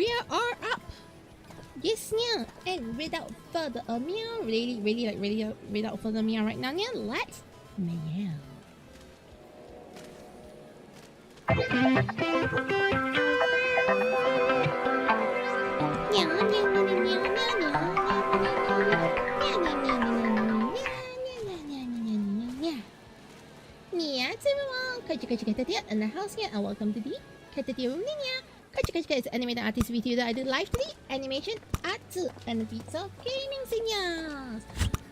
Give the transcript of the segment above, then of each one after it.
we are up. Yes, yeah. And without further ado, without further ado right now, yeah, let's meow. Caturteer in the house here, and welcome to the Caturteer room. Caturteer is an animated artist video that I do live 3D animation, art, and a bit of gaming seniors.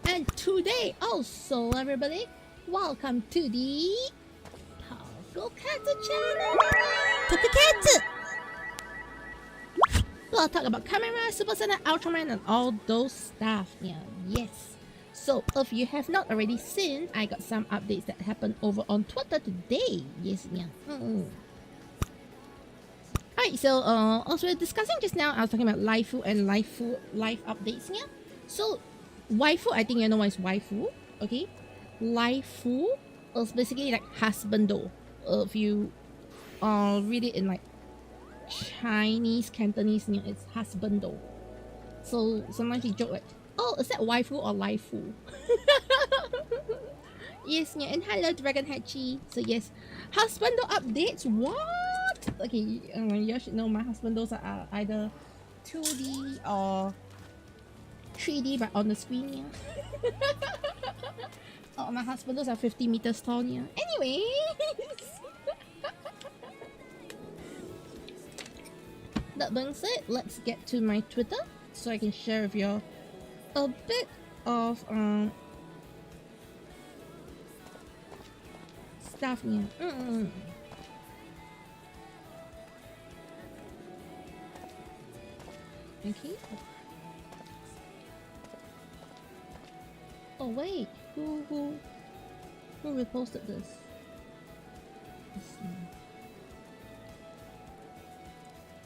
And today, also, everybody, welcome to the Tokusatsu channel. Tokusatsu. We'll talk about Kamen, Super Sentai, Ultraman, and all those stuff. Yeah, yes. So, if you have not already seen, I got some updates that happened over on Twitter today. Yes, yeah. Alright, so as we were discussing just now, I was talking about waifu and life updates. Yeah. So, waifu, I think you know what is waifu. Okay. Waifu is basically like husbando. If you read it in like Chinese, Cantonese, yeah, it's husbando. So sometimes you joke like, oh, is that waifu or laifu? Yes, yeah, and hello Dragon Hachi. So yes, husbando updates. What? Okay, you should know my husbandos are either 2D or 3D, but on the screen. Yeah. Oh, my husbandos are 50 meters tall. Yeah. Anyways. That being said, let's get to my Twitter so I can share with you a bit of stuff here. Okay. Oh wait, who reposted this?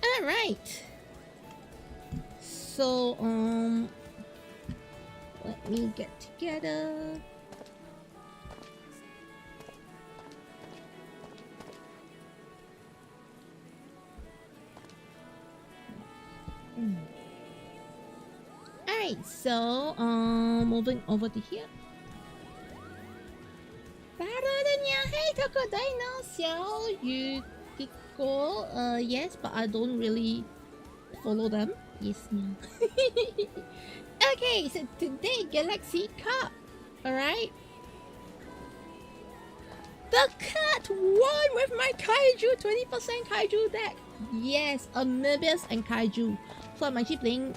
All right. So let me get together. Alright, so moving over to here. Hey Toku Dino, Xiao Yu Kiko. Yes, but I don't really follow them. Yes, ma'am. Okay, so today Galaxy Cup. Alright. The cat won with my Kaiju 20% Kaiju deck. Yes, Amoebius and Kaiju. So I'm actually playing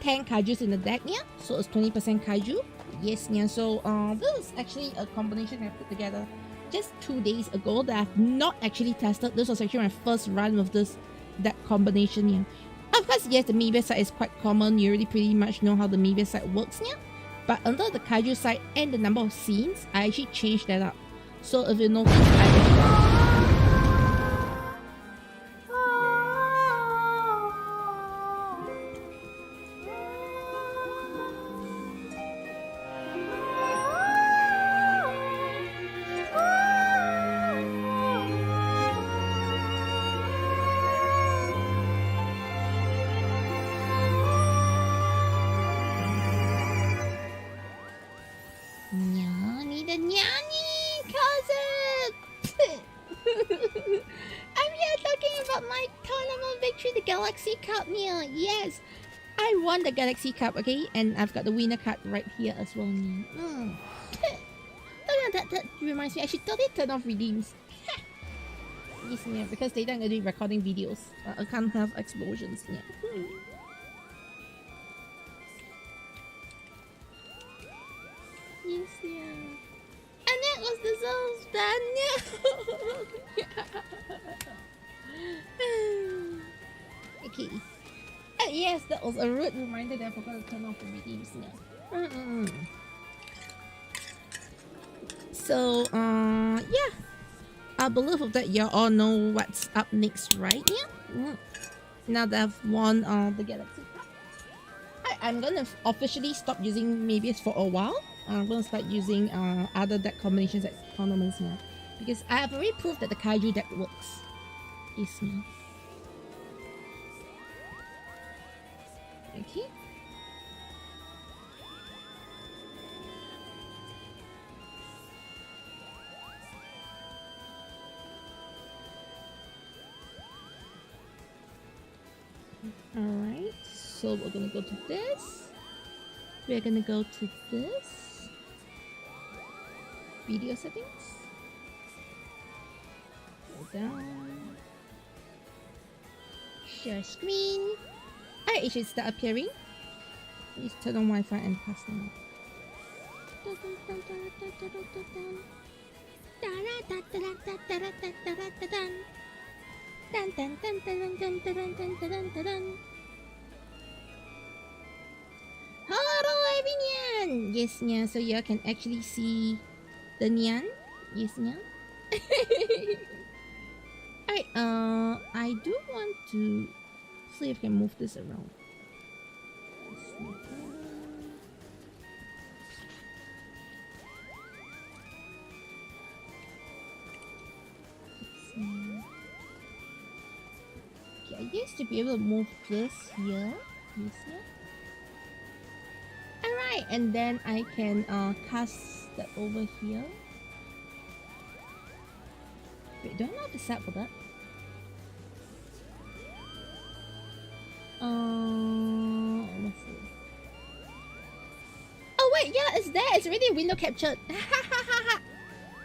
10 Kaijus in the deck, yeah. So it's 20% Kaiju. Yes, yeah. So this is actually a combination I put together just 2 days ago that I've not actually tested. This was actually my first run with this deck combination, yeah. Of course, yes, the Amoebius side is quite common. You already pretty much know how the Amoebius side works, yeah. But under the Kaiju side and the number of scenes, I actually changed that up. So if you notice, yes, I won the Galaxy Cup, okay? And I've got the winner card right here as well. That reminds me, I should totally turn off redeems. Yes, yeah, because they don't do recording videos. I can't have explosions. Yeah. Yes, yeah. And that was the Souls done. Okay. Yes, that was a rude reminder that I forgot to turn off the redeems. Yeah. So, yeah. I believe that you all know what's up next, right? Yeah. Now that I've won the Galaxy Cup, I'm gonna officially stop using Amoebius for a while. I'm gonna start using other deck combinations at tournaments now, because I have already proved that the Kaiju deck works. Yes, me. Okay. Alright, so we're gonna go to this. We're gonna go to this. Video settings. Go down. Share screen. Alright, it should start appearing. Please turn on Wi-Fi and pass them. Hello everyone! Yes, Nya, so you can actually see the Nyan. Yes, Nya. Alright, I do want to see if I can move this around. Okay, I used to be able to move this here. Yes, yeah. Alright, and then I can cast that over here. Wait, do I not have to set for that? Let's see. Oh wait, yeah, it's there. It's already window captured.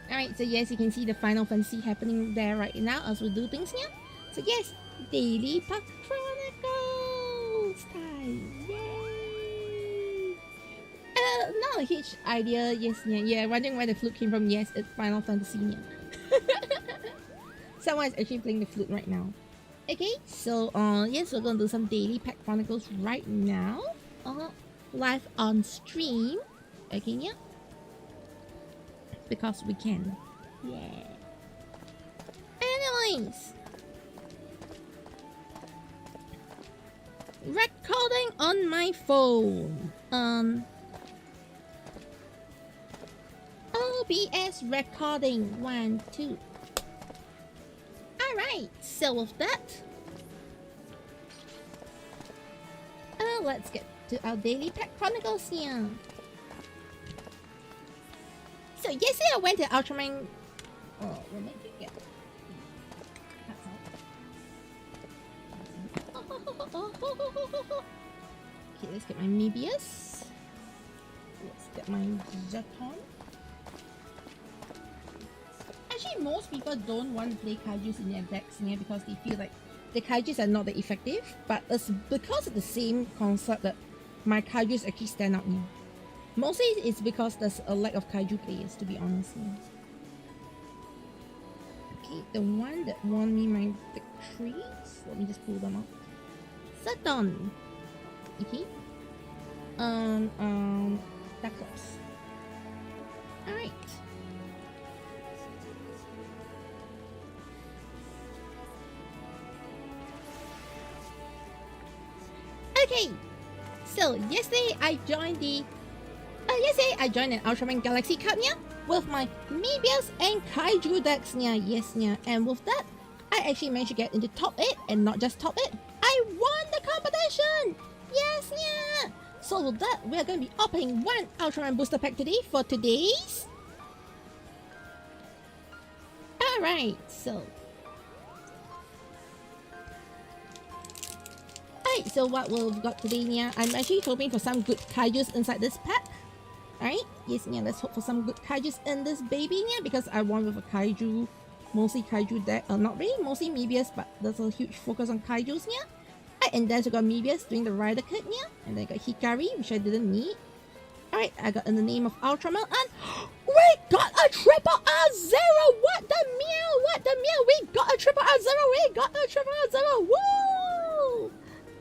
Alright, so yes, you can see the Final Fantasy happening there right now as we do things here. So yes, Daily Park Chronicles time. Yay! Not a huge idea. Yes, yeah, wondering where the flute came from. Yes, it's Final Fantasy. Yeah. Someone is actually playing the flute right now. Okay, so yes, we're gonna do some Daily Pack Chronicles right now. Live on stream. Okay, yeah. Because we can. Yeah. Anyways. Recording on my phone. OBS recording. 1, 2. Alright, so with that, let's get to our Daily Pack Chronicles here. So yesterday I went to Ultraman. Oh, what did you get? Okay, let's get my Mebius. Let's get my Zeton. Actually, most people don't want to play kaijus in their decks here because they feel like the kaijus are not that effective. But it's because of the same concept that my kaijus actually stand out here. Mostly it's because there's a lack of kaiju players, to be honest. Okay, the one that won me my victories. Let me just pull them up. Zeton. Okay. Deco. Alright. Okay. So yesterday I joined the an Ultraman Galaxy Cup nya with my Mebius and Kaiju decks nya. Yes nya. And with that, I actually managed to get into top 8 and not just top 8. I won the competition! Yes nya. So with that, we are going to be opening one Ultraman booster pack today for today's. Alright, so. Alright, so what we've got today nya, I'm actually hoping for some good kaijus inside this pack. Alright, yes nya, let's hope for some good kaijus in this baby nya, because I won with a kaiju, mostly kaiju deck, not really, mostly Mebius, but there's a huge focus on kaijus nya. And then we got Mebius doing the Rider kit nya, and then I got Hikari, which I didn't need. Alright, I got in the name of Ultraman, and we got a triple R0! What the meow? What the meow? We got a triple R0! We got a triple R0! Woo!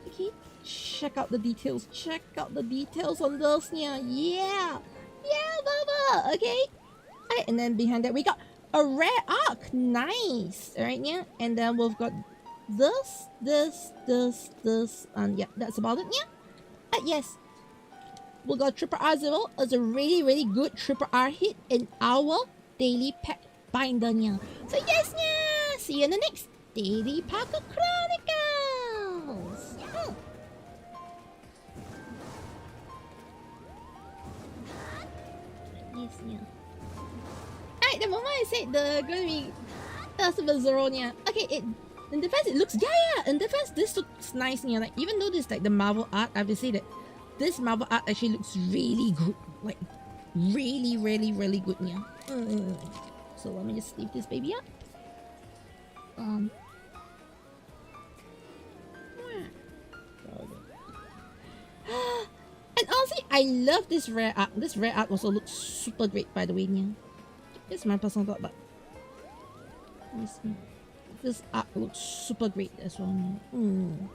Okay, check out the details. Check out the details on those nya. Yeah! Yeah, Baba! Okay. Alright, and then behind that we got a rare arc. Nice! Alright, yeah. And then we've got this, and yeah, that's about it, yeah. Yes. We got triple R0 as a really good triple R hit in our daily pack binder, yeah. So yes, yeah. See you in the next Daily Pack Chronicles. Yeah. yeah. Alright, the moment I said the gonna be Super Zero, yeah. Okay, in defense it looks, yeah, in defense this looks nice, yeah. Like, even though this like the Marvel art, I have to say that this Marvel art actually looks really good. Like, really, really, really good, yeah. So let me just leave this baby up. And honestly, I love this rare art. This rare art also looks super great, by the way, yeah. It's my personal thought, but this art looks super great as well. Honestly,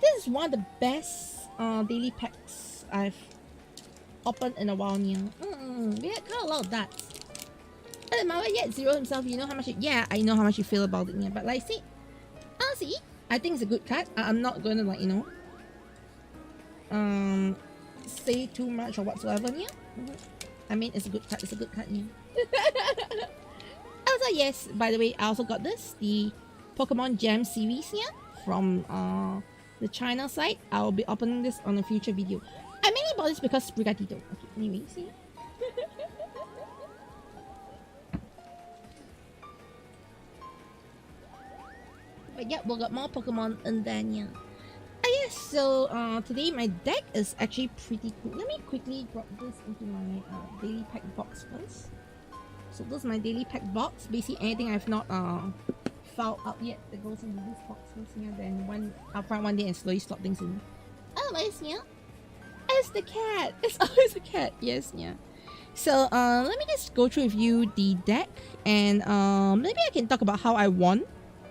this is one of the best daily packs I've opened in a while now. We had kind of a lot of that. At the moment, yet Zero himself, you know how much yeah, I know how much you feel about it, yeah. But like, see, honestly, I think it's a good card. I'm not going to, like, you know, say too much or whatsoever, yeah. I mean, it's a good card. It's a good card, yeah. Also, yes, by the way, I also got this, the Pokemon Gem series, yeah, from the China side. I'll be opening this on a future video. I mainly bought this because Sprigatito. Okay, anyway, see. But yeah, we'll got more Pokemon and then yeah. Yes, so today my deck is actually pretty cool. Let me quickly drop this into my daily pack box first. So this is my daily pack box. Basically anything I've not filed out yet that goes into this box first, yeah. Then I'll find one day and slowly slot things in. Otherwise, yeah. It's the cat. It's always a cat. Yes, yeah. So let me just go through with you the deck, and maybe I can talk about how I won.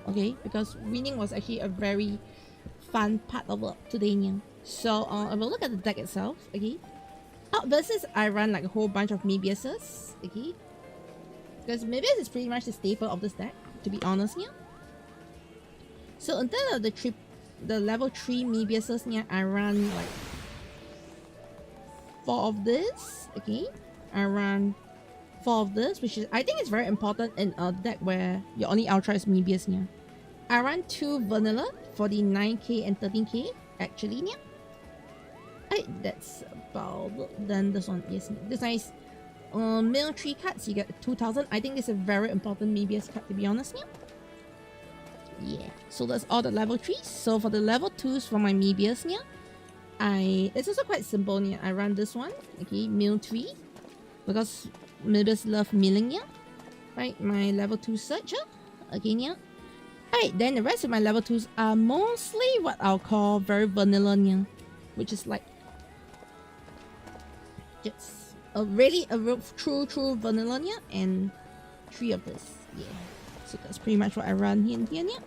Okay, because winning was actually a very fun part of today, yeah. So I will look at the deck itself. Okay. Versus I run like a whole bunch of Mebiuses. Okay. Because Mebius is pretty much the staple of this deck, to be honest, yeah. So in terms of the level 3 Mebiuses, yeah, I run like 4 of this. Okay. I run 4 of this, which is, I think, is very important in a deck where your only Ultra is Mebius, yeah. I run 2 Vanilla for the 9k and 13k, actually, yeah. That's about, then this one, yes, this nice military cards, you get 2000. I think this is a very important Mebius card, to be honest, yeah. Yeah, so that's all the level 3s. So for the level 2s for my Mebius, yeah, it's also quite simple, yeah. I run this one, okay, mill 3, because Mebius love milling, yeah. Right, my level 2 searcher, again, yeah. Alright, then the rest of my level 2s are mostly what I'll call very vanilla, yeah. Which is like just a real true vanilla, yeah, and 3 of this, yeah. So that's pretty much what I run here and here, yeah.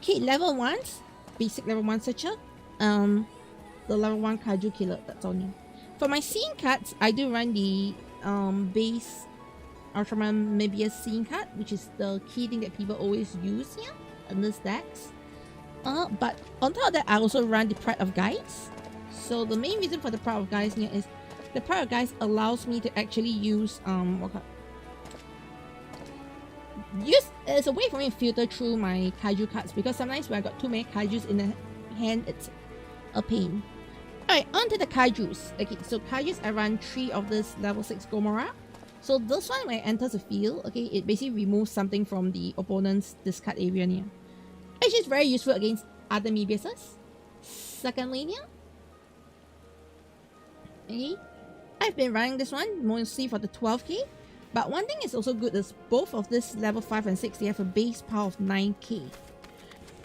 Okay, level 1s, basic level 1 searcher, the level 1 Kaiju killer, that's all, yeah. For my scene cards, I do run the base Ultraman Mebius scene card, which is the key thing that people always use here in this decks. But on top of that, I also run the Pride of Guides. So the main reason for the Pride of Guides here is the Pride of Guides allows me to actually use it's a way for me to filter through my Kaiju cards, because sometimes when I got too many Kaijus in the hand, it's a pain. Alright, on to the Kaijus. Okay, so Kaijus, I run 3 of this level 6 Gomora. So this one, when it enters the field, okay, it basically removes something from the opponent's discard area here. It's just very useful against other Mebiuses. Secondly, yeah. Okay, I've been running this one mostly for the 12k. But one thing is also good is both of this level 5 and 6, they have a base power of 9k.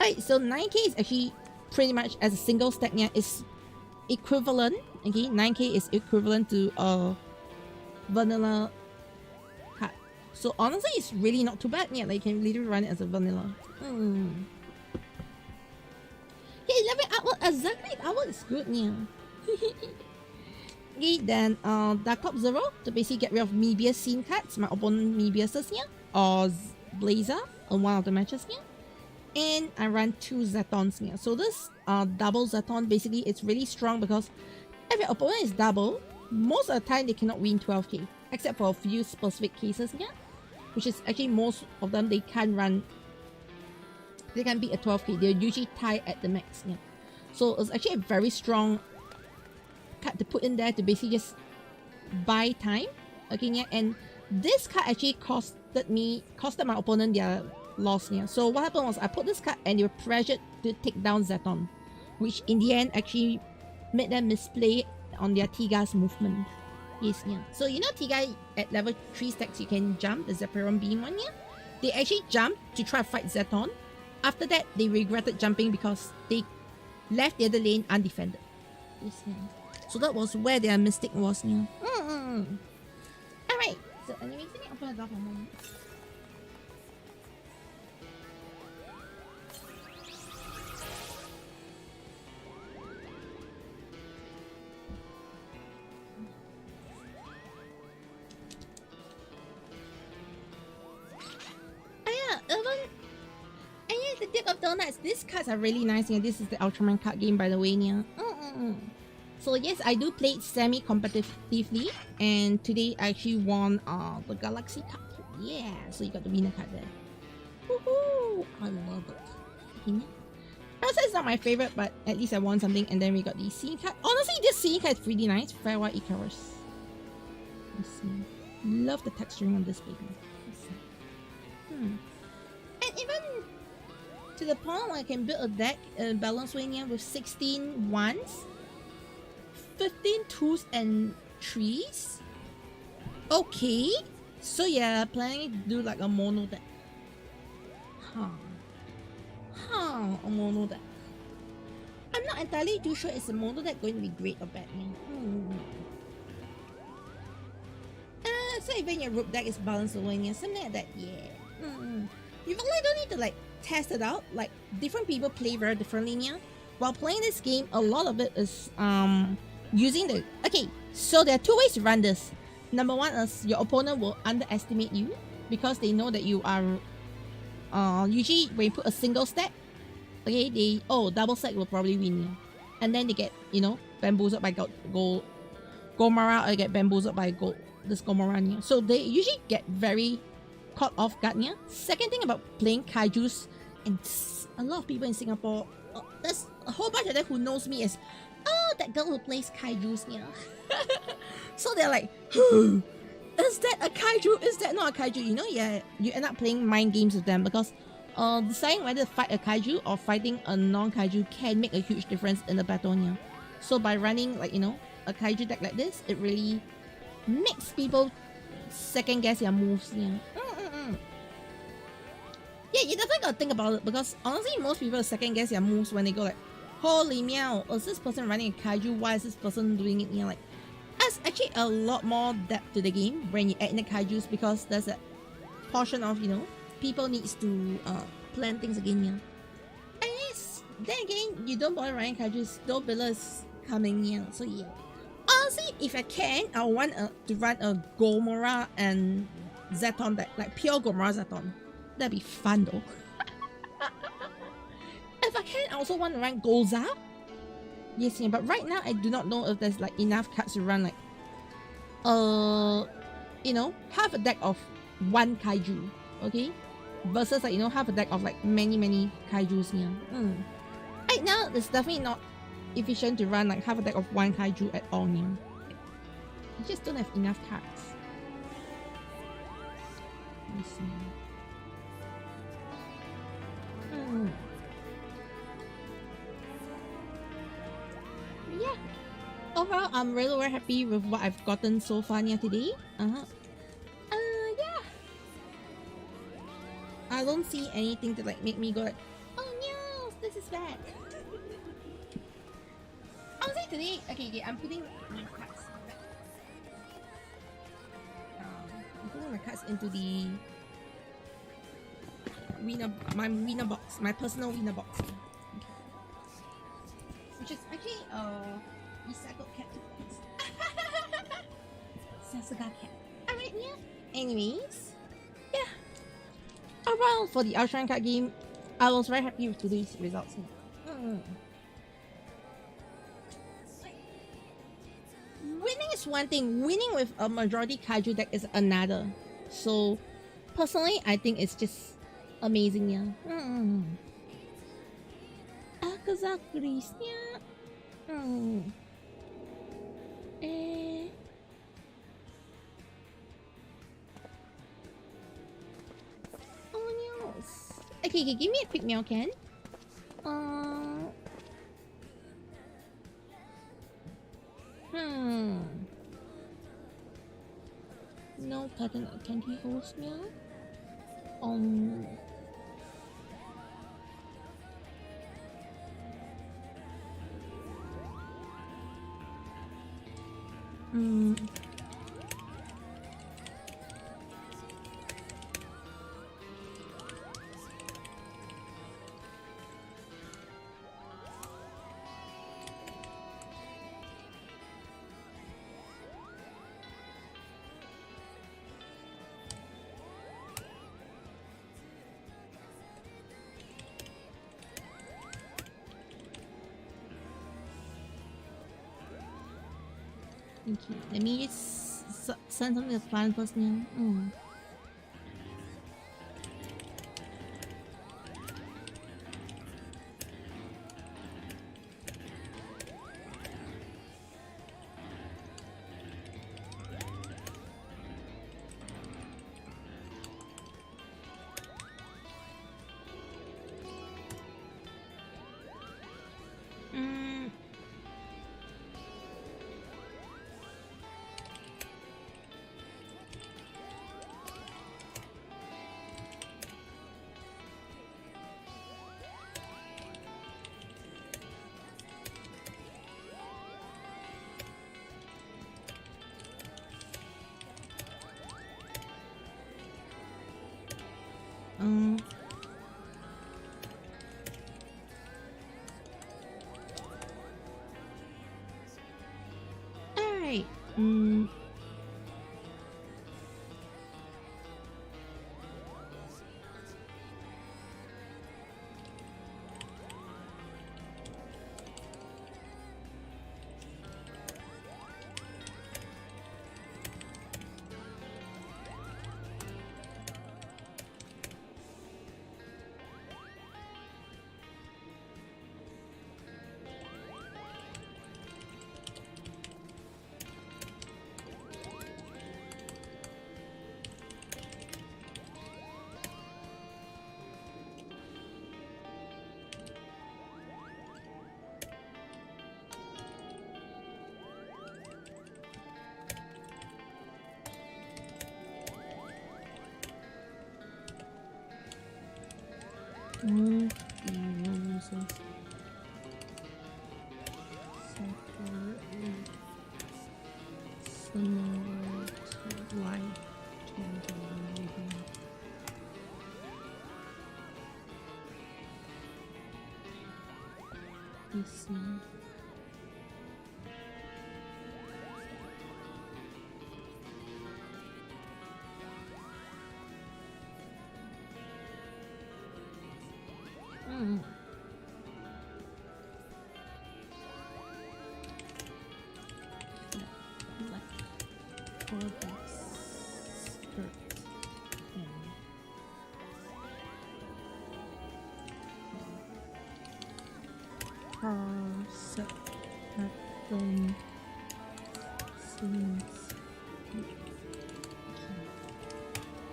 Alright, so 9k is actually pretty much, as a single stack, yeah, is equivalent. Okay, 9k is equivalent to a vanilla card. So honestly, it's really not too bad. Yeah, like you can literally run it as a vanilla. Okay, level outward, exactly. Outward is good, yeah. Okay, then Dark Top Zero to basically get rid of Mebius scene cards, my opponent Mebiuses here, or Blazer on one of the matches here. And I run 2 Zetons here. So this double Zeton, basically it's really strong because if your opponent is double, most of the time they cannot win 12k, except for a few specific cases here, which is actually most of them they can't run. They can beat a 12k. They're usually tied at the max here. So it's actually a very strong card to put in there to basically just buy time. Okay, yeah, and this card actually costed my opponent their loss. Yeah. So what happened was I put this card and they were pressured to take down Zeton, which in the end actually made them misplay on their Tiga's movement. Yes, yeah. So you know Tiga at level 3 stacks you can jump the Zeperon beam one, yeah? They actually jumped to try to fight Zeton. After that, they regretted jumping because they left the other lane undefended. Yes, yeah. So that was where their mistake was, yeah. Alright, so anyways, let me open the door for a moment. The Deck of Donuts. These cards are really nice. Yeah, this is the Ultraman card game, by the way. Yeah. So yes, I do play it semi-competitively, and today I actually won the Galaxy card. Yeah, so you got the winner card there. Woohoo! I love it. Also, it's not my favorite, but at least I won something. And then we got the scene card. Honestly, this scene card is really nice. Farewell Icarus. Let's see. Love the texturing on this baby. Let's see. And even to the point where I can build a deck in Balance Wania with 16 ones, 15 twos and threes. Okay, so yeah, planning to do like a mono deck. A mono deck. I'm not entirely too sure is a mono deck going to be great or bad. So even your rook deck is Balance Wania, something like that, yeah. You really don't need to like test it out. Like different people play very differently. Yeah. While playing this game, a lot of it is using the so there are two ways to run this. Number one is your opponent will underestimate you because they know that you are usually when you put a single stack, they double stack will probably win you. And then they get, bamboozled by Gomara, or get bamboozled by this Gomara. So they usually get very caught off guard. Yeah. Second thing about playing kaijus, and a lot of people in Singapore, there's a whole bunch of them who knows me as, that girl who plays kaijus. Yeah. So they're like, is that a kaiju? Is that not a kaiju? You end up playing mind games with them because deciding whether to fight a kaiju or fighting a non-kaiju can make a huge difference in the battle. Yeah. So by running a kaiju deck like this, it really makes people second guess your moves. Yeah. Yeah, you definitely gotta think about it because honestly, most people second guess their moves when they go like, holy meow, is this person running a kaiju? Why is this person doing it? Like, there's actually a lot more depth to the game when you add in the kaijus because there's a portion of, people needs to plan things again. Yeah. And yes, then again, you don't bother running kaijus, no billers coming. Yeah. So yeah. Honestly, if I can, I want to run a Gomora and Zeton deck, like pure Gomora Zeton. That'd be fun though. If I can, I also want to run Golza. Yes, yeah, but right now I do not know if there's like enough cards to run like half a deck of one kaiju, okay? Versus like half a deck of like many kaijus here. Right now it's definitely not efficient to run like half a deck of one kaiju at all here. You just don't have enough cards. Let's see. Yeah. Overall, I'm really very happy with what I've gotten so far here today. Yeah. I don't see anything to like make me go like, oh no, this is bad. I'll say today, okay, I'm putting my cards. I'm putting my cards into the my winner box, my personal winner box. Okay. Which is actually recycled cat box. Sasuga cat. Alright, yeah. Anyways, yeah. Overall, for the Ultraman card game, I was very happy with today's results. Winning is one thing, winning with a majority kaiju deck is another. So, personally, I think it's just amazing, yeah. Okay, give me a quick meow can. No pattern candy holes meow. Okay, let me just send something to the client first now. Alright.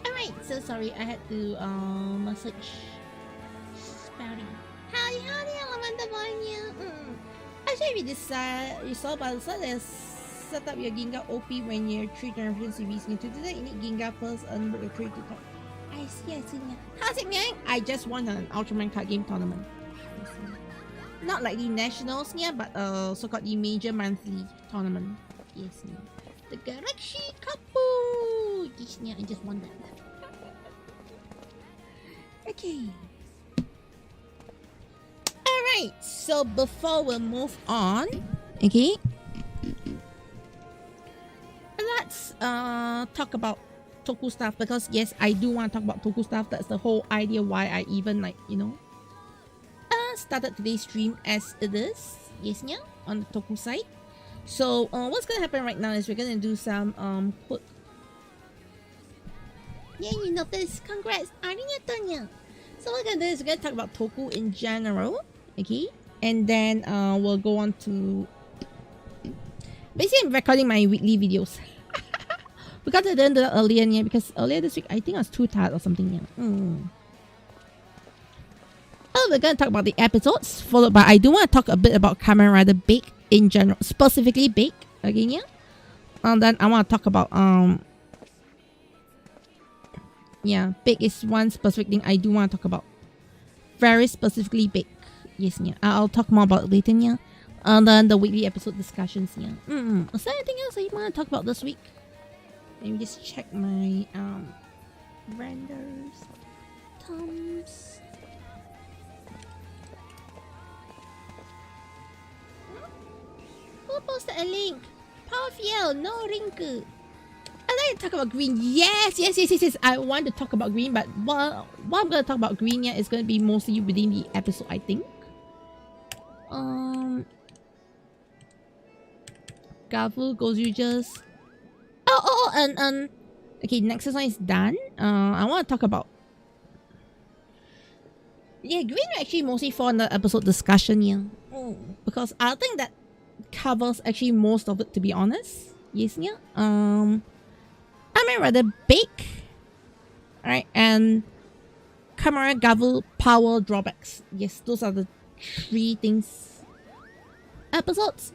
Alright, so sorry, I had to message Spouty. Howdy, Lavanda. Actually, we saw about set up your Ginga OP when your 3 generation series into today. You need Ginga first and your 3 to top. I see. How's it going? I just won an Ultraman card game tournament. Not like the nationals, yeah, but so-called the major monthly tournament. Yes, the Galaxy Couple. Yes, yeah, I just won that. Okay. Alright, so before we move on, okay, let's talk about Toku stuff, because yes, I do want to talk about Toku stuff. That's the whole idea why I even started today's stream as it is. Yes, yeah, on the Toku side. So what's gonna happen right now is we're gonna do some yeah, you know this. Congrats, AriNyaTou. So what we're gonna do is we're gonna talk about Toku in general, okay, and then we'll go on to basically I'm recording my weekly videos. Because I didn't do that earlier, yeah, because earlier this week I think I was too tired or something, yeah. We're going to talk about the episodes, followed by I do want to talk a bit about Kamen Rider Bake in general, specifically Bake again, yeah. And then I want to talk about yeah, Bake is one specific thing I do want to talk about. Very specifically Bake. Yes, yeah. I'll talk more about it later, yeah. And then the weekly episode discussions, yeah. Is there anything else I want to talk about this week? Let me just check my renders, thumbs. Who posted a link? Powerfiel, no Rinku. I like to talk about green. Yes. I want to talk about green, but what I'm going to talk about green, yeah, is going to be mostly within the episode, I think. Gavu, Gozujas. And okay, next one is done. I want to talk about. Yeah, green actually mostly for the episode discussion, yeah. Because I think that covers actually most of it, to be honest. Yes, yeah. I mean rather Bake. Alright, and Camera Gavu power drawbacks. Yes, those are the three things. Episodes,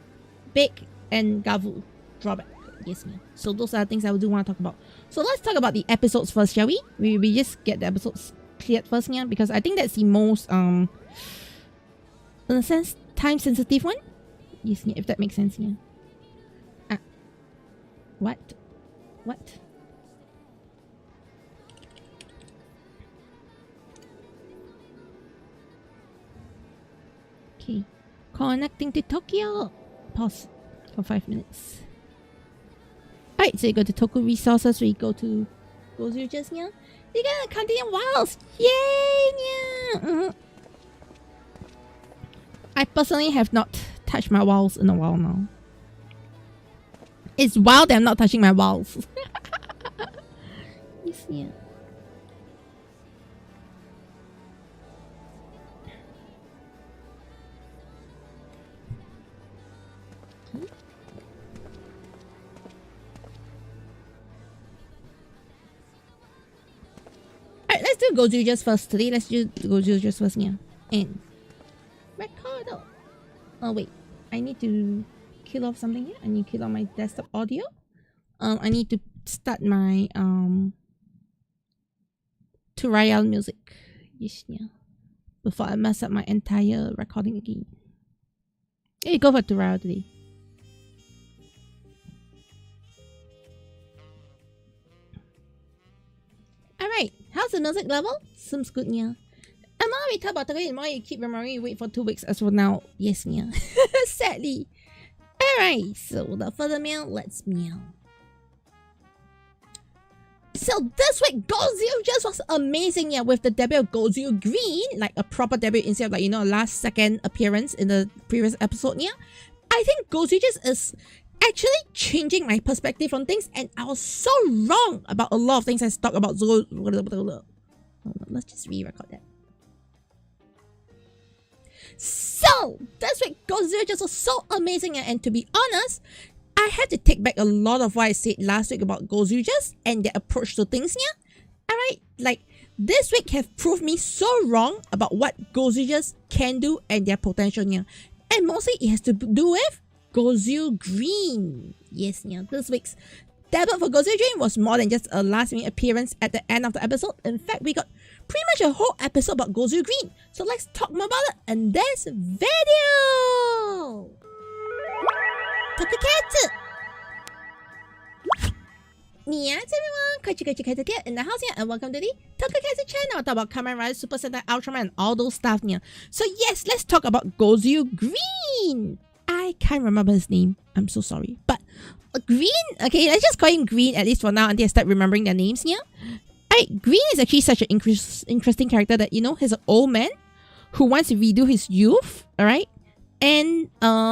Bake, and Gavu drawback. Yes, ma'am. So those are the things I do want to talk about. So let's talk about the episodes first, shall we? We just get the episodes cleared first, yeah, because I think that's the most in a sense time sensitive one. Yes, yeah, if that makes sense, yeah. What? Okay. Connecting to Tokyo. Pause for 5 minutes. Alright, so you go to Toku resources, we go to Gozu just now. You're gonna continue wilds! Yay! Yeah! I personally have not touched my walls in a while now. It's wild that I'm not touching my walls. Yes, yeah. Alright, let's do Goju just first today. Let's do Goju just first, yeah. And record. Oh wait, I need to kill off something here. I need to kill off my desktop audio. I need to start my tutorial music. Yes, yeah. Before I mess up my entire recording again. Hey, go for tutorial today. Alright, how's the music level? Seems good, yeah. The more we talk about it, the more you keep remembering, you wait for 2 weeks as well now. Yes, yeah. Sadly. Alright, so without further meow, let's meow. So this week, Gozu just was amazing, yeah, with the debut of Gozu Green, like a proper debut instead of like, you know, a last second appearance in the previous episode, yeah. I think Gozu just is actually changing my perspective on things, and I was so wrong about a lot of things I talked about. Let's just re-record that. So this week, Godzilla just was so amazing, and to be honest, I had to take back a lot of what I said last week about Godzilla and their approach to things. Yeah, alright, like this week have proved me so wrong about what Godzilla can do and their potential. Yeah, and mostly it has to do with Gozu Green. Yes, yeah, this week's debut for Gozu Green was more than just a last minute appearance at the end of the episode. In fact, we got pretty much a whole episode about Gozu Green. So let's talk more about it in this video! Tokusatsu! Yes everyone, Caturteer in the house here, and welcome to the Tokusatsu channel. Talk about Kamen Rider, Super Sentai, Ultraman, and all those stuff here. So yes, let's talk about Gozu Green! I can't remember his name. I'm so sorry. But Green? Okay, let's just call him Green at least for now until I start remembering their names here. Green is actually such an interesting character that, you know, he's an old man who wants to redo his youth, alright? And,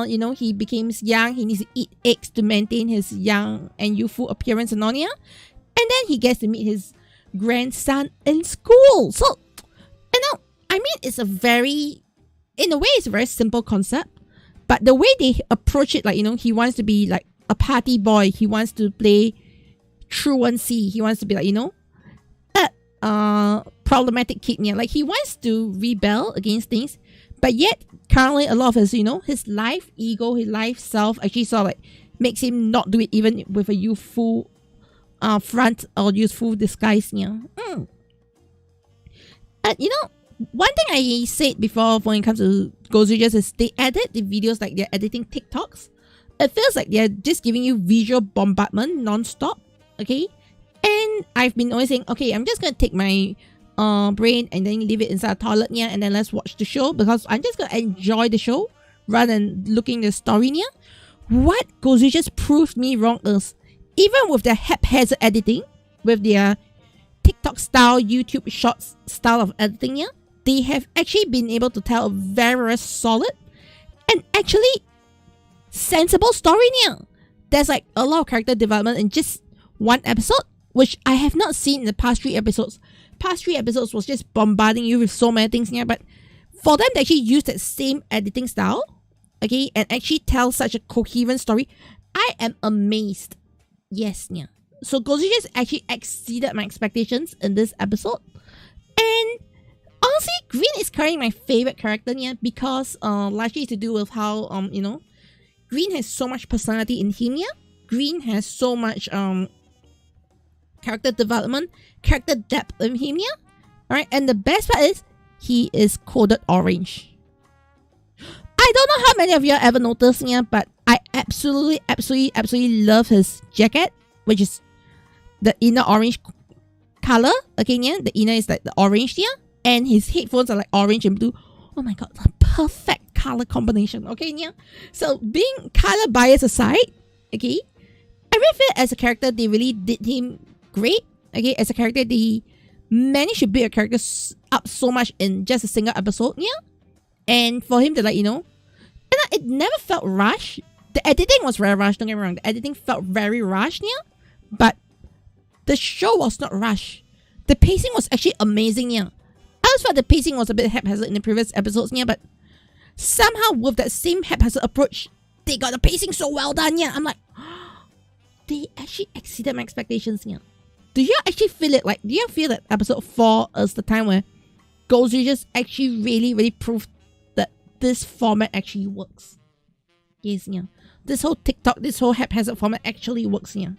you know, he becomes young, he needs to eat eggs to maintain his young and youthful appearance and all, yeah? And then he gets to meet his grandson in school. So, you know, I mean, it's a very, in a way, it's a very simple concept. But the way they approach it, like, you know, he wants to be like a party boy. He wants to play truancy. He wants to be like, you know, problematic kid, yeah. Like, he wants to rebel against things, but yet currently a lot of his, you know, his life ego, his life self actually sort of like makes him not do it even with a youthful front or youthful disguise, yeah. And you know, one thing I said before when it comes to Godzilla is they edit the videos like they're editing TikToks. It feels like they're just giving you visual bombardment non-stop, okay? And I've been always saying, okay, I'm just gonna take my brain and then leave it inside a toilet, yeah, and then let's watch the show because I'm just gonna enjoy the show rather than looking at the story, yeah. What Godzilla just proved me wrong is, even with their haphazard editing, with their TikTok style, YouTube shorts style of editing, yeah, they have actually been able to tell a very, very solid and actually sensible story, yeah. There's like a lot of character development in just one episode, which I have not seen in the past 3 episodes. Past 3 episodes was just bombarding you with so many things, yeah, but for them to actually use that same editing style, okay, and actually tell such a coherent story, I am amazed. Yes, yeah. So Godzilla just actually exceeded my expectations in this episode. And honestly, Green is currently my favorite character, yeah, because largely to do with how you know, Green has so much personality in him, yeah. Green has so much character development, character depth in him, yeah. Alright, and the best part is he is coded orange. I don't know how many of you have ever noticed, yeah, but I absolutely love his jacket, which is the inner orange color. Okay, yeah, the inner is like the orange, yeah, and his headphones are like orange and blue. Oh my god, the perfect color combination. Okay, yeah. So being color bias aside, okay, I really feel as a character they really did him great. Okay, as a character they managed to build a character up so much in just a single episode, yeah. And for him to, like, you know, and it never felt rushed. The editing was very rushed, don't get me wrong. The editing felt very rushed, yeah. But the show was not rushed. The pacing was actually amazing, yeah. I always felt the pacing was a bit haphazard in the previous episodes, yeah. But somehow with that same haphazard approach, they got the pacing so well done, yeah. I'm like, they actually exceeded my expectations, yeah. Do you actually feel it? Like, do you feel that episode 4 is the time where Godzilla just actually really proved that this format actually works? Yes, yeah. This whole TikTok, this whole haphazard format actually works, yeah.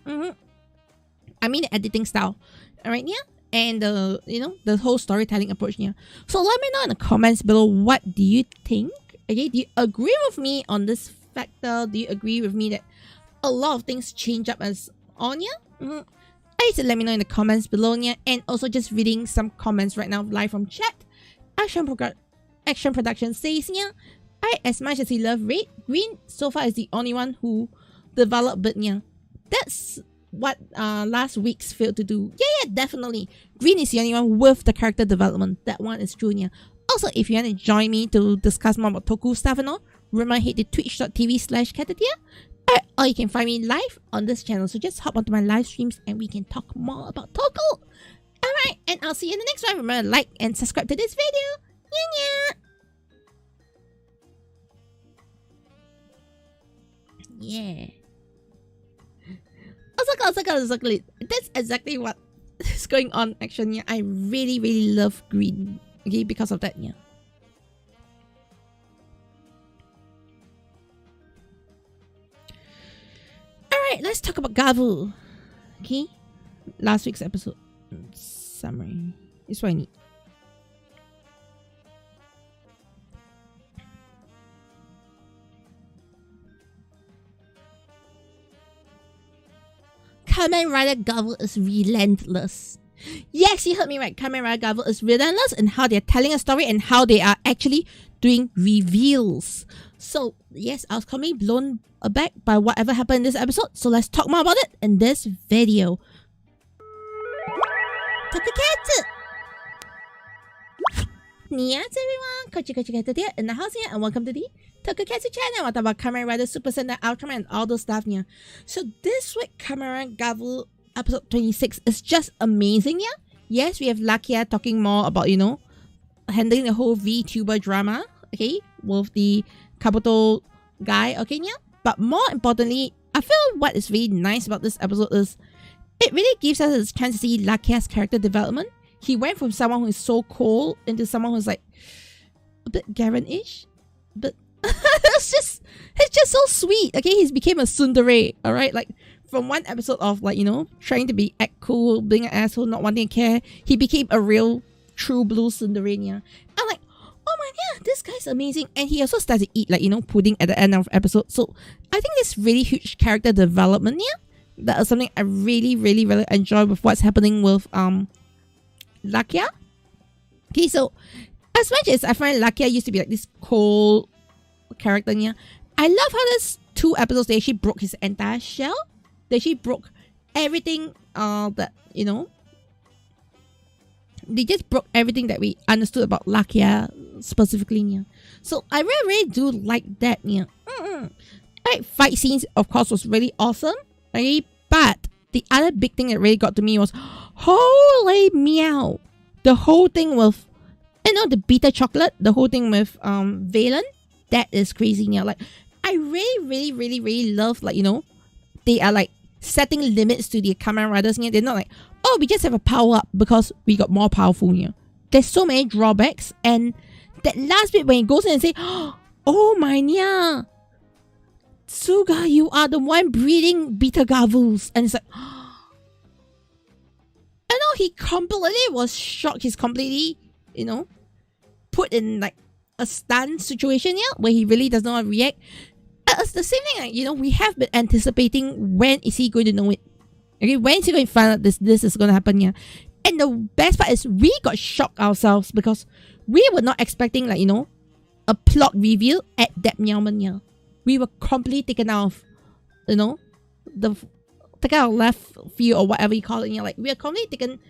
I mean the editing style, alright, yeah, and the, you know, the whole storytelling approach, yeah. So let me know in the comments below, what do you think? Okay, do you agree with me on this factor? Do you agree with me that a lot of things change up as on, yeah? Please let me know in the comments below, yeah. And also just reading some comments right now live from chat. Action Production says, yeah, as much as he loves Red, Green so far is the only one who developed it, yeah. That's what last week's failed to do. Yeah, definitely. Green is the only one with the character development. That one is true, yeah. Also, if you want to join me to discuss more about Toku stuff and all, remember hit the twitch.tv/Caturteer. Or you can find me live on this channel. So just hop onto my live streams and we can talk more about Toku. Alright, and I'll see you in the next one. Remember to like and subscribe to this video. Yeah. Exactly. That's exactly what is going on, actually. Yeah. I really love Green. Okay, because of that, yeah. Alright, let's talk about Gavu. Okay? Last week's episode. Summary. It's what I need. Kamen Rider Gavu is relentless. Yes, you heard me right. Kamen Rider Gavu is relentless in how they're telling a story and how they are actually doing reveals. So, yes, I was completely blown aback by whatever happened in this episode. So let's talk more about it in this video. Tokusatsu! Yes, everyone! Caturteer in the house here, and welcome to the Tokusatsu channel. What about Kamen Rider, Super Sentai, Ultraman, and all those stuff here. So this week, Kamen Rider Gavu episode 26 is just amazing, yeah? Yes, we have Lakia talking more about, you know, handling the whole Vtuber drama, okay? With the Kabuto guy, okay, yeah? But more importantly, I feel what is really nice about this episode is it really gives us a chance to see Lakia's character development. he went from someone who is so cold into someone who's like a bit Garen-ish, but it's just so sweet. Okay, he's became a tsundere. All right, like from one episode of like, you know, trying to be act cool, being an asshole, not wanting to care, he became a real true blue tsundere. I'm like, oh my god, this guy's amazing. And he also started to eat like, you know, pudding at the end of episode. So I think this really huge character development. That is something I really enjoy with what's happening with Lakia. Okay, so as much as I find Lakia used to be like this cold character, I love how this 2 episodes they actually broke his entire shell. They actually broke everything that, you know, they just broke everything that we understood about Lakia specifically. So I really do like that. Right, fight scenes of course was really awesome. Okay, but the other big thing that really got to me was, holy meow, the whole thing with, you know, the bitter chocolate, the whole thing with Valen, that is crazy. Like I really love, like, you know, they are like setting limits to the Kamen Riders. They're not like, oh, we just have a power up because we got more powerful. There's so many drawbacks, and that last bit when he goes in and say, oh my nya, Tsuga, you are the one breeding beta gavus, and it's like, I know he completely was shocked. He's completely, you know, put in like a stunned situation where he really doesn't know how to react. It's the same thing, like, you know, we have been anticipating when is he going to know it. Okay, when is he going to find out this is going to happen? And the best part is we got shocked ourselves because we were not expecting, like, you know, a plot reveal at that moment. We were completely taken out of, you know, taken out of left field or whatever you call it. Like we are completely taken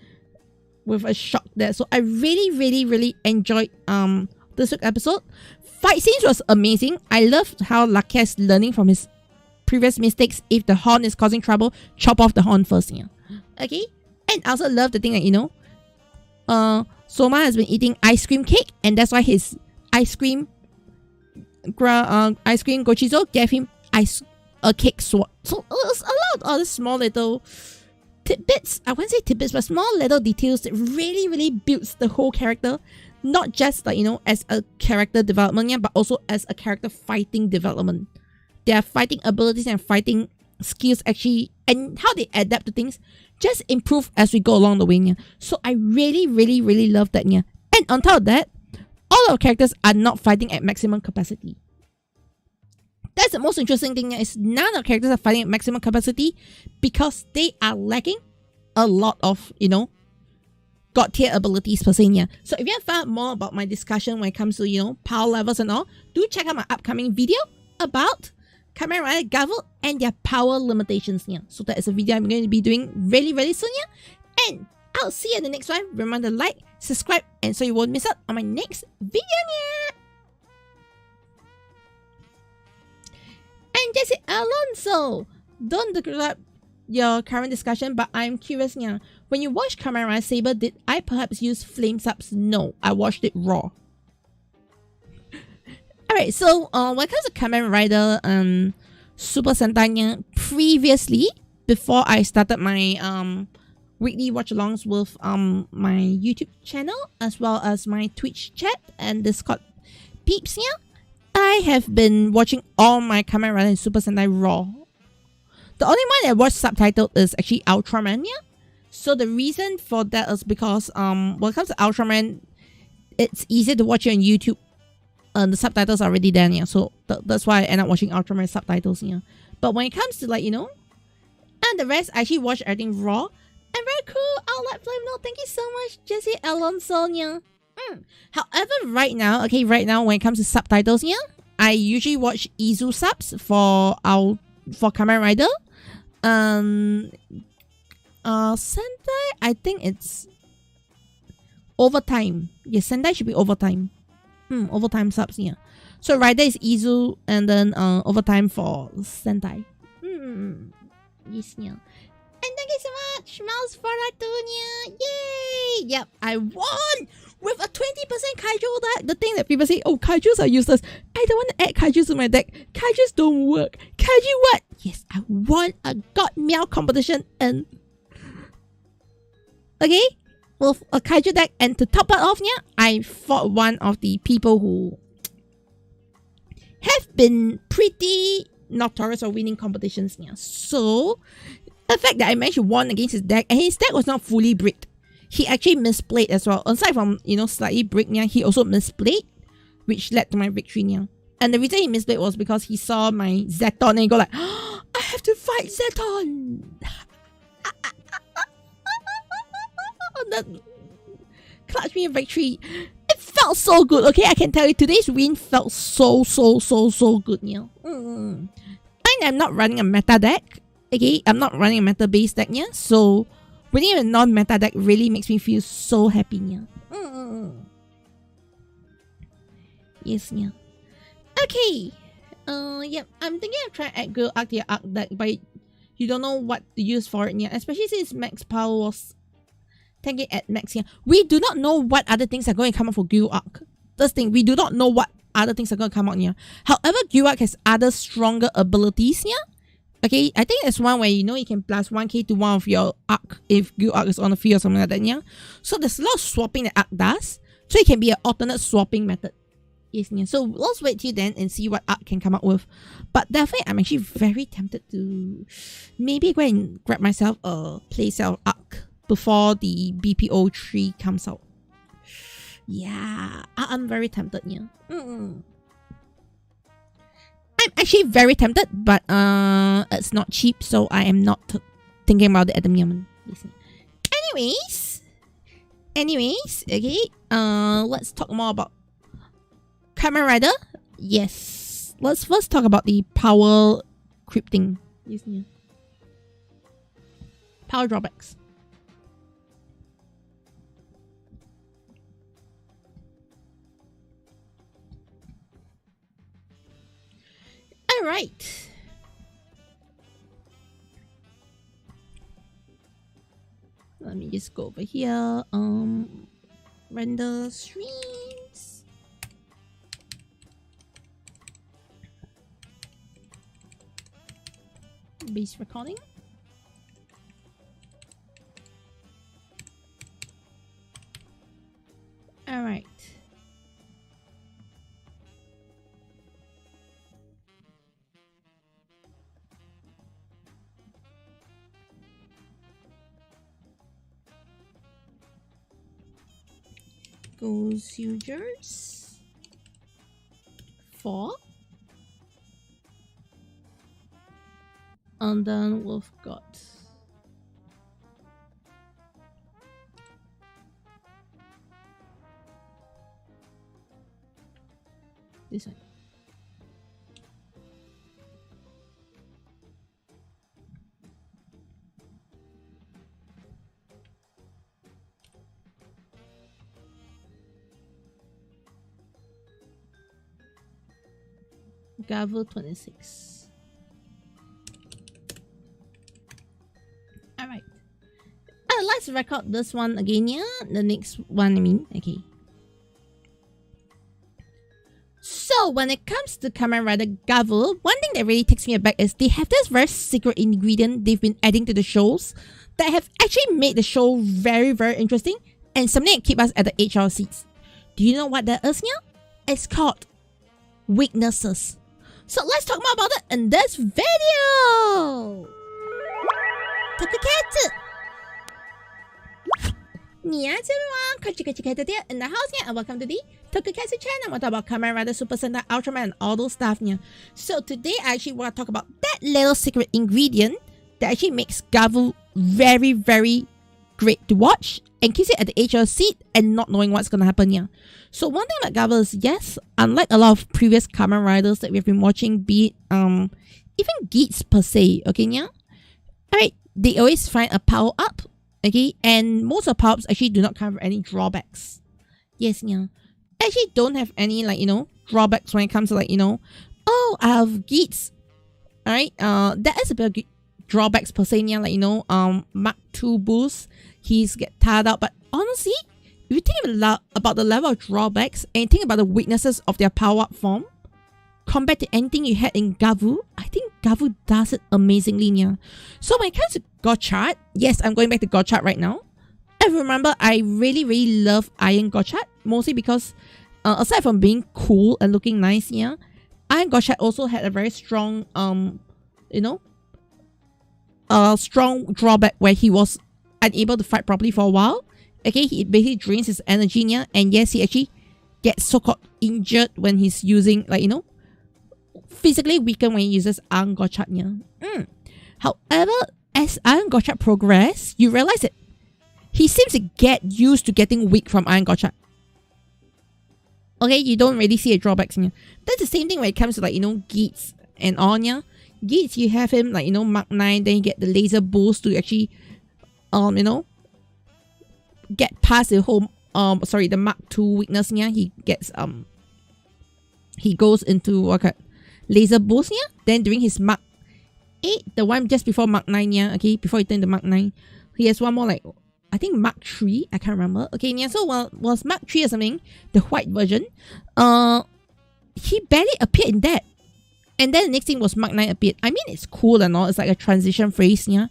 with a shock there. So I really enjoyed this week's episode. Fight scenes was amazing. I loved how Lakia is learning from his previous mistakes. If the horn is causing trouble, chop off the horn first. Okay, and I also love the thing that, you know, Soma has been eating ice cream cake, and that's why his ice cream Gochizo gave him a cake sword. So it was a lot of other small little tidbits. I wouldn't say tidbits, but small little details that really builds the whole character. Not just, like, you know, as a character development, but also as a character fighting development. Their fighting abilities and fighting skills actually, and how they adapt to things, just improve as we go along the way. So I really love that. And on top of that, all our characters are not fighting at maximum capacity. That's the most interesting thing, is none of our characters are fighting at maximum capacity because they are lacking a lot of, you know, god tier abilities per se. So if you have found more about my discussion when it comes to, you know, power levels and all, do check out my upcoming video about Kamen Rider Gavel and their power limitations. So that is a video I'm going to be doing really soon. And I'll see you in the next one. Remember to like, subscribe, and so you won't miss out on my next video. And Jesse Alonso, don't interrupt your current discussion, but I'm curious. When you watch Kamen Rider Saber, did I perhaps use flame subs? No, I watched it raw. Alright, so when it comes to Kamen Rider Super Sentai, previously, before I started my weekly watch-alongs with my YouTube channel, as well as my Twitch chat and Discord peeps, I have been watching all my Kamen Rider and Super Sentai raw. The only one I watched subtitled is actually Ultraman. So the reason for that is because when it comes to Ultraman, it's easier to watch it on YouTube. The subtitles are already there, so that's why I end up watching Ultraman subtitles. But when it comes to, like, you know, and the rest, I actually watch everything raw. And very cool. I'll let Flame know. Thank you so much, Jesse Alonso. However, right now, when it comes to subtitles, I usually watch Izu subs for Kamen Rider. Sentai, I think it's overtime. Yes, Sentai should be overtime. Overtime subs, So Rider is Izu, and then overtime for Sentai. Yes, And thank you so much, Mouse for Artunia. Yay! Yep, I won with a 20% kaiju deck. The thing that people say, oh, kaijus are useless. I don't want to add kaijus to my deck. Kaijus don't work. Kaiju what? Yes, I won a God Meow competition, and okay, with a kaiju deck, and to top it off, yeah, I fought one of the people who have been pretty notorious for winning competitions, yeah. So the fact that I managed to win against his deck, and his deck was not fully bricked. He actually misplayed as well. Aside from, you know, slightly bricked, yeah, he also misplayed, which led to my victory, yeah. And the reason he misplayed was because he saw my Zeton and he go like, oh, I have to fight Zeton. That clutched me a victory. It felt so good, okay? I can tell you, today's win felt so good, yeah. And I'm not running a meta deck, okay? I'm not running a meta based deck, yeah? So winning a non-meta deck really makes me feel so happy, yeah. Yes, yeah. Okay. Yep. I'm thinking of trying to add Girl Arc to your Arc deck, but you don't know what to use for it, yeah. Especially since max power was taking at max here. We do not know what other things are going to come out for Girl Arc. This thing, we do not know what other things are going to come out here. However, Girl Arc has other stronger abilities here. Okay, I think there's one where you know you can plus 1k to one of your Arc if Girl Arc is on the field or something like that, yeah. So there's a lot of swapping that Arc does. So it can be an alternate swapping method. Yes, yeah. So let's wait till then and see what Arc can come up with. But definitely, I'm actually very tempted to maybe go and grab myself a playset of Arc before the BPO 3 comes out. Yeah, I'm very tempted, yeah. I'm actually very tempted, but it's not cheap, so I am not thinking about it at the moment. Anyways, okay. Let's talk more about Kamen Rider. Yes, let's first talk about the power crypting. Yes, yeah. Power drawbacks. Alright. Let me just go over here. Render streams. Base recording. Alright. Goes users 4, and then we've got this one. Gavel 26. Alright. Let's record this one again, yeah? The next one, I mean. Okay. So, when it comes to Kamen Rider Gavel, one thing that really takes me aback is they have this very secret ingredient they've been adding to the shows that have actually made the show very, very interesting and something that keep us at the edge of our seats. Do you know what that is, yeah? It's called weaknesses. So let's talk more about it in this video! Tokusatsu! Yes everyone, Caturteer in the house here, and welcome to the Tokusatsu channel. We'll talk about Kamen Rider, Super Sentai, Ultraman, and all those stuff here. So today I actually want to talk about that little secret ingredient that actually makes Gavel very, very great to watch and keeps it at the edge of your seat and not knowing what's going to happen here. So one thing about Gavel is, yes, unlike a lot of previous Kamen Riders that we've been watching, be it even Geats per se, okay, yeah? Alright, they always find a power up, okay, and most of the power ups actually do not come with any drawbacks. Yes, yeah. Actually don't have any, like, you know, drawbacks when it comes to, like, you know, oh, I have Geats. Alright, that is a bit of drawbacks per se, yeah, like, you know, Mark II boost, he's get tired out, but honestly, if you think about the level of drawbacks and think about the weaknesses of their power-up form, compared to anything you had in Gavu, I think Gavu does it amazingly, yeah. So when it comes to God chart, yes, I'm going back to God chart right now. I remember I really love Iron Gotchat, mostly because aside from being cool and looking nice, yeah, Iron Gotchat also had a very strong strong drawback where he was unable to fight properly for a while. Okay, he basically drains his energy, yeah, and yes, he actually gets so-called injured when he's using, like, physically weakened when he uses Iron Gotchat, yeah. However, as Iron Gotchat progresses, you realize that he seems to get used to getting weak from Iron Gotchat. Okay, you don't really see a drawbacks, yeah. That's the same thing when it comes to, like, Geats and all, yeah. Geats, you have him, like, Mark 9, then you get the laser boost to actually, get past the whole, the Mark 2 weakness, yeah. He gets, he goes into, laser boost, yeah. Then during his Mark 8, the one just before Mark 9, yeah, okay, before he turned to Mark 9, he has one more, like, I think Mark 3, I can't remember. Okay, yeah, so was Mark 3 or something, the white version, he barely appeared in that. And then the next thing was Mark 9 appeared. I mean, it's cool and all, it's like a transition phrase, yeah.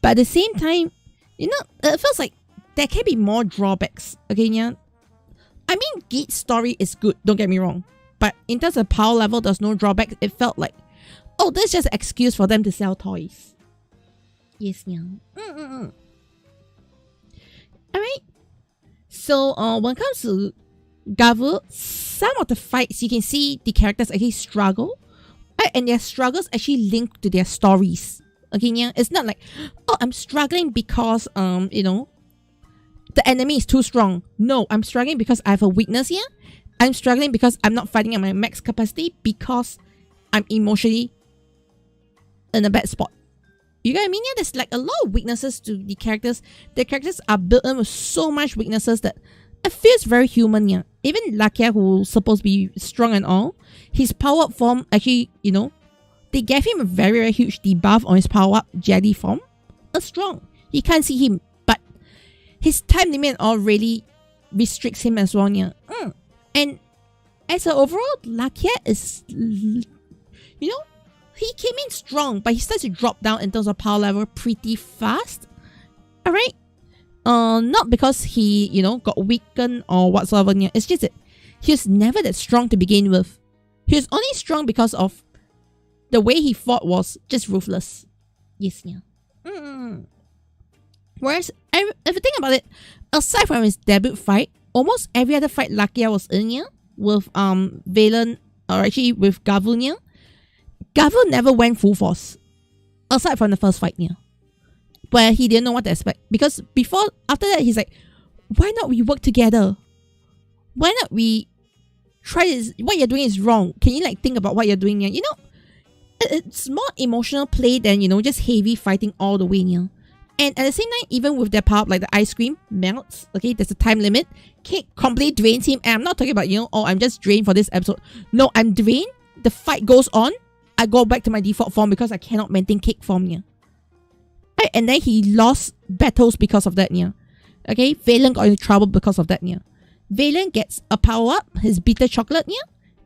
But at the same time, it feels like there can be more drawbacks, okay, yeah. I mean, Geat's story is good, don't get me wrong. But in terms of power level, there's no drawbacks. It felt like, oh, that's just an excuse for them to sell toys. Yes, yeah. Alright. So, when it comes to Gavu, some of the fights, you can see the characters actually struggle. And their struggles actually link to their stories. Okay, yeah? It's not like, oh, I'm struggling because, the enemy is too strong. No, I'm struggling because I have a weakness here. I'm struggling because I'm not fighting at my max capacity because I'm emotionally in a bad spot. You get what I mean? Yeah, there's like a lot of weaknesses to the characters. The characters are built in with so much weaknesses that it feels very human, yeah. Even Lakia, who's supposed to be strong and all, his power-up form actually, they gave him a very huge debuff on his power-up jelly form. It's strong. You can't see him, but his time limit all really restricts him as well, yeah. And as an overall, Lakia is, he came in strong, but he starts to drop down in terms of power level pretty fast. Alright? Not because he, got weakened or whatsoever. It's just that he was never that strong to begin with. He was only strong because of the way he fought was just ruthless. Yes, yeah. Whereas, if you think about it, aside from his debut fight, almost every other fight Lakia was in here with Valen, or actually with Gavu, yeah, Gavu never went full force. Aside from the first fight, yeah, where he didn't know what to expect. Because after that, he's like, why not we work together? Why not we try this? What you're doing is wrong. Can you think about what you're doing here? It's more emotional play than, just heavy fighting all the way, yeah. And at the same time, even with their power, like the ice cream melts, okay, there's a time limit. Cake completely drains him. And I'm not talking about, oh, I'm just drained for this episode. No, I'm drained. The fight goes on. I go back to my default form because I cannot maintain Cake form, yeah. Right, and then he lost battles because of that, yeah. Okay, Valen got into trouble because of that, yeah. Valen gets a power-up, his bitter chocolate, yeah.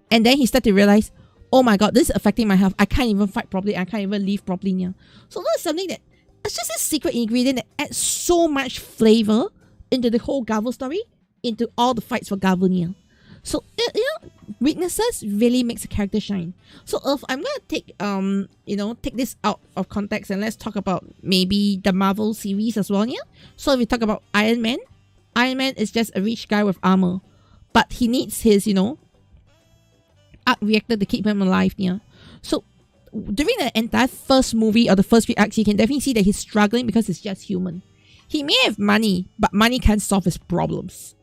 And then he started to realize, oh my god, this is affecting my health. I can't even fight properly. I can't even live properly, yeah. So that's something that, it's just a secret ingredient that adds so much flavor into the whole Gavu story, into all the fights for Gavu, yeah. So, weaknesses really makes a character shine. So if I'm gonna take take this out of context and let's talk about maybe the Marvel series as well, yeah. So if we talk about Iron Man is just a rich guy with armor, but he needs his arc reactor to keep him alive, yeah. So during the entire first movie or the first few acts, you can definitely see that he's struggling because he's just human. He may have money, but money can't solve his problems.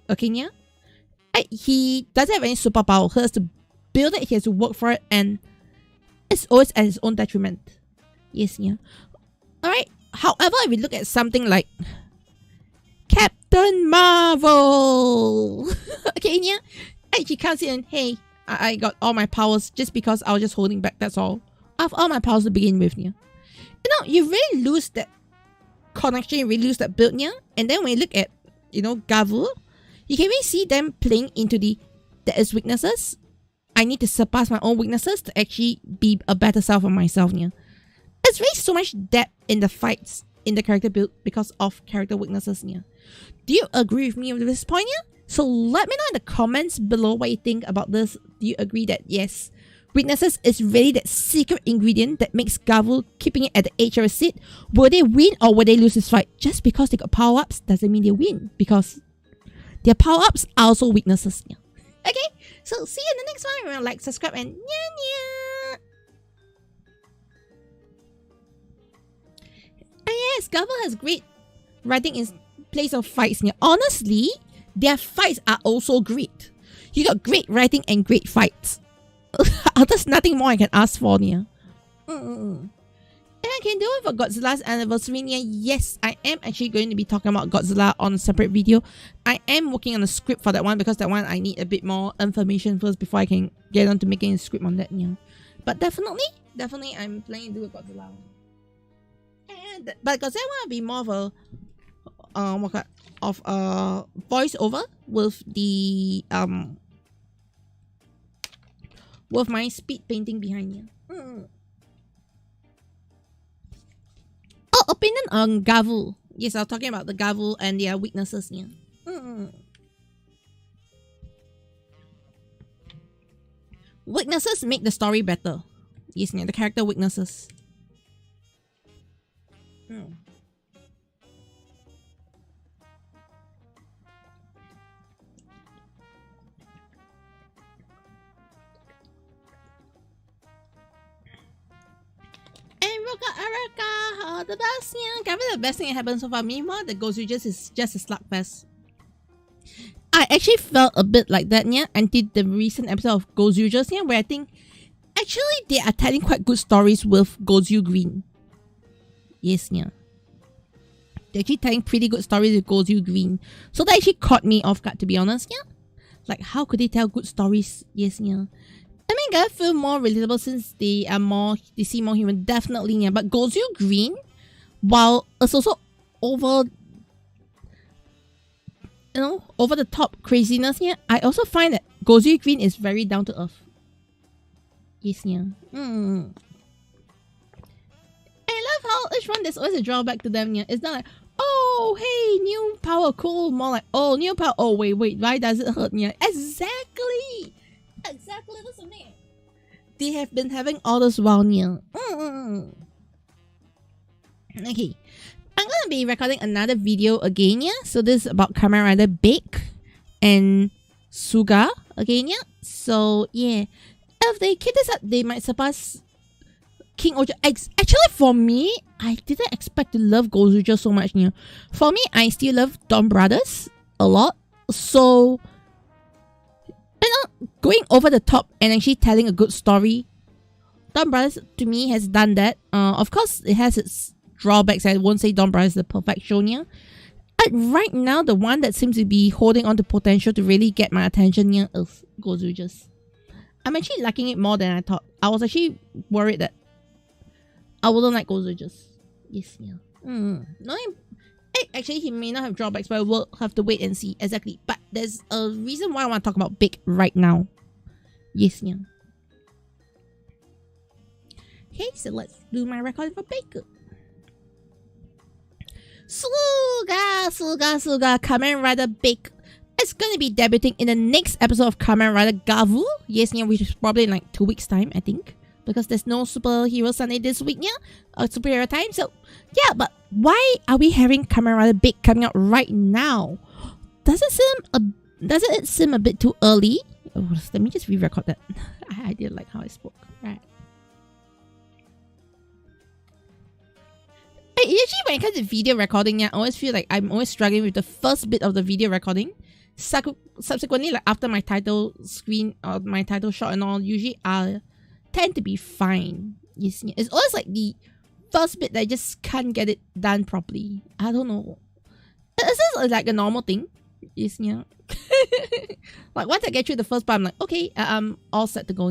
Okay, yeah. He doesn't have any superpower. He has to build it, he has to work for it, and it's always at his own detriment. Yes, yeah. Alright, however, if we look at something like Captain Marvel, okay, yeah, she comes in and, hey, I got all my powers just because I was just holding back, that's all. I have all my powers to begin with, yeah. You really lose that connection, you really lose that build, yeah. And then when you look at, Gavu, you can really see them playing into there is weaknesses. I need to surpass my own weaknesses to actually be a better self of myself, yeah. There's really so much depth in the fights in the character build because of character weaknesses here. Do you agree with me with this point here? So let me know in the comments below what you think about this. Do you agree that yes, weaknesses is really that secret ingredient that makes Gavu keeping it at the edge of a seat? Will they win or will they lose this fight? Just because they got power-ups doesn't mean they win, because their power-ups are also weaknesses. Yeah. Okay, so see you in the next one. Remember, like, subscribe, and nya. And yes, Gavu has great writing in place of fights. Yeah. Honestly, their fights are also great. You got great writing and great fights. There's nothing more I can ask for here. And I can do it for Godzilla's anniversary. Yes, I am actually going to be talking about Godzilla on a separate video. I am working on a script for that one, because that one I need a bit more information first before I can get on to making a script on that. But definitely I'm planning to do a Godzilla one. But Godzilla will be more of a voiceover with the with my speed painting behind here. Oh, opinion on Gavu. Yes, I was talking about the Gavu and their weaknesses here. Weaknesses make the story better. Yes, the character weaknesses. Araka, the best, Probably the best thing that happened so far. Meanwhile, the Godzilla is just a slugfest. I actually felt a bit like that, until the recent episode of Godzilla, where I think actually they are telling quite good stories with Godzilla Green. Yes, They're actually telling pretty good stories with Godzilla Green. So that actually caught me off guard, to be honest, Like, how could they tell good stories? Yes, I mean, I feel more relatable since they seem more human, definitely, But Godzilla Green, while it's also over the top craziness, I also find that Godzilla Green is very down to earth. Yes, I love how each one there's always a drawback to them, It's not like, oh, hey, new power, cool. More like, oh, new power, oh, wait, why does it hurt, Exactly, that's something they have been having all this while, Okay, I'm gonna be recording another video again, So this is about Kamen Rider Bake and Suga again, So yeah, if they keep this up, they might surpass King Ojo. Actually, for me, I didn't expect to love Godzilla so much. For me, I still love Dawn Brothers a lot. So, going over the top and actually telling a good story, Dawn Brothers to me has done that. Of course, it has its drawbacks. I won't say Dawn Brothers is the perfect show. Right now, the one that seems to be holding on to potential to really get my attention is Godzilla. I'm actually liking it more than I thought. I was actually worried that I wouldn't like Godzilla. Yes, No, actually, he may not have drawbacks, but we'll have to wait and see. Exactly. But there's a reason why I want to talk about Big right now. Yes, Okay, so let's do my recording for Big. Suga, Kamen Rider Big. It's gonna be debuting in the next episode of Kamen Rider Gavu. Yes, which is probably in like 2 weeks' time, I think. Because there's no Superhero Sunday this week, or superhero time. So, but why are we having Kamen Rider Big coming out right now? Doesn't it seem a bit too early? Oh, let me just re-record that. I didn't like how I spoke. Right. Usually when it comes to video recording, I always feel like I'm always struggling with the first bit of the video recording. Subsequently, like after my title screen or my title shot and all, usually I'll tend to be fine. Yes, it's always like the first bit that I just can't get it done properly. I don't know. It's just like a normal thing. Yes, Like once I get through the first part, I'm like, okay, I'm all set to go.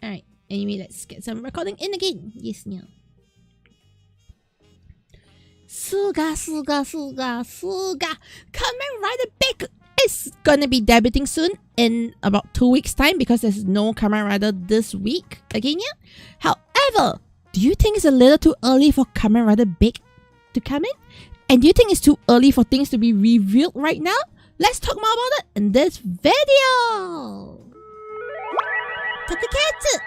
Alright, anyway, let's get some recording in again. Yes, Suga. Kamen Rider Big is gonna be debuting soon in about 2 weeks time because there's no Kamen Rider this week again, yeah? However, do you think it's a little too early for Kamen Rider Big to come in? And do you think it's too early for things to be revealed right now? Let's talk more about it in this video! Tokusatsu!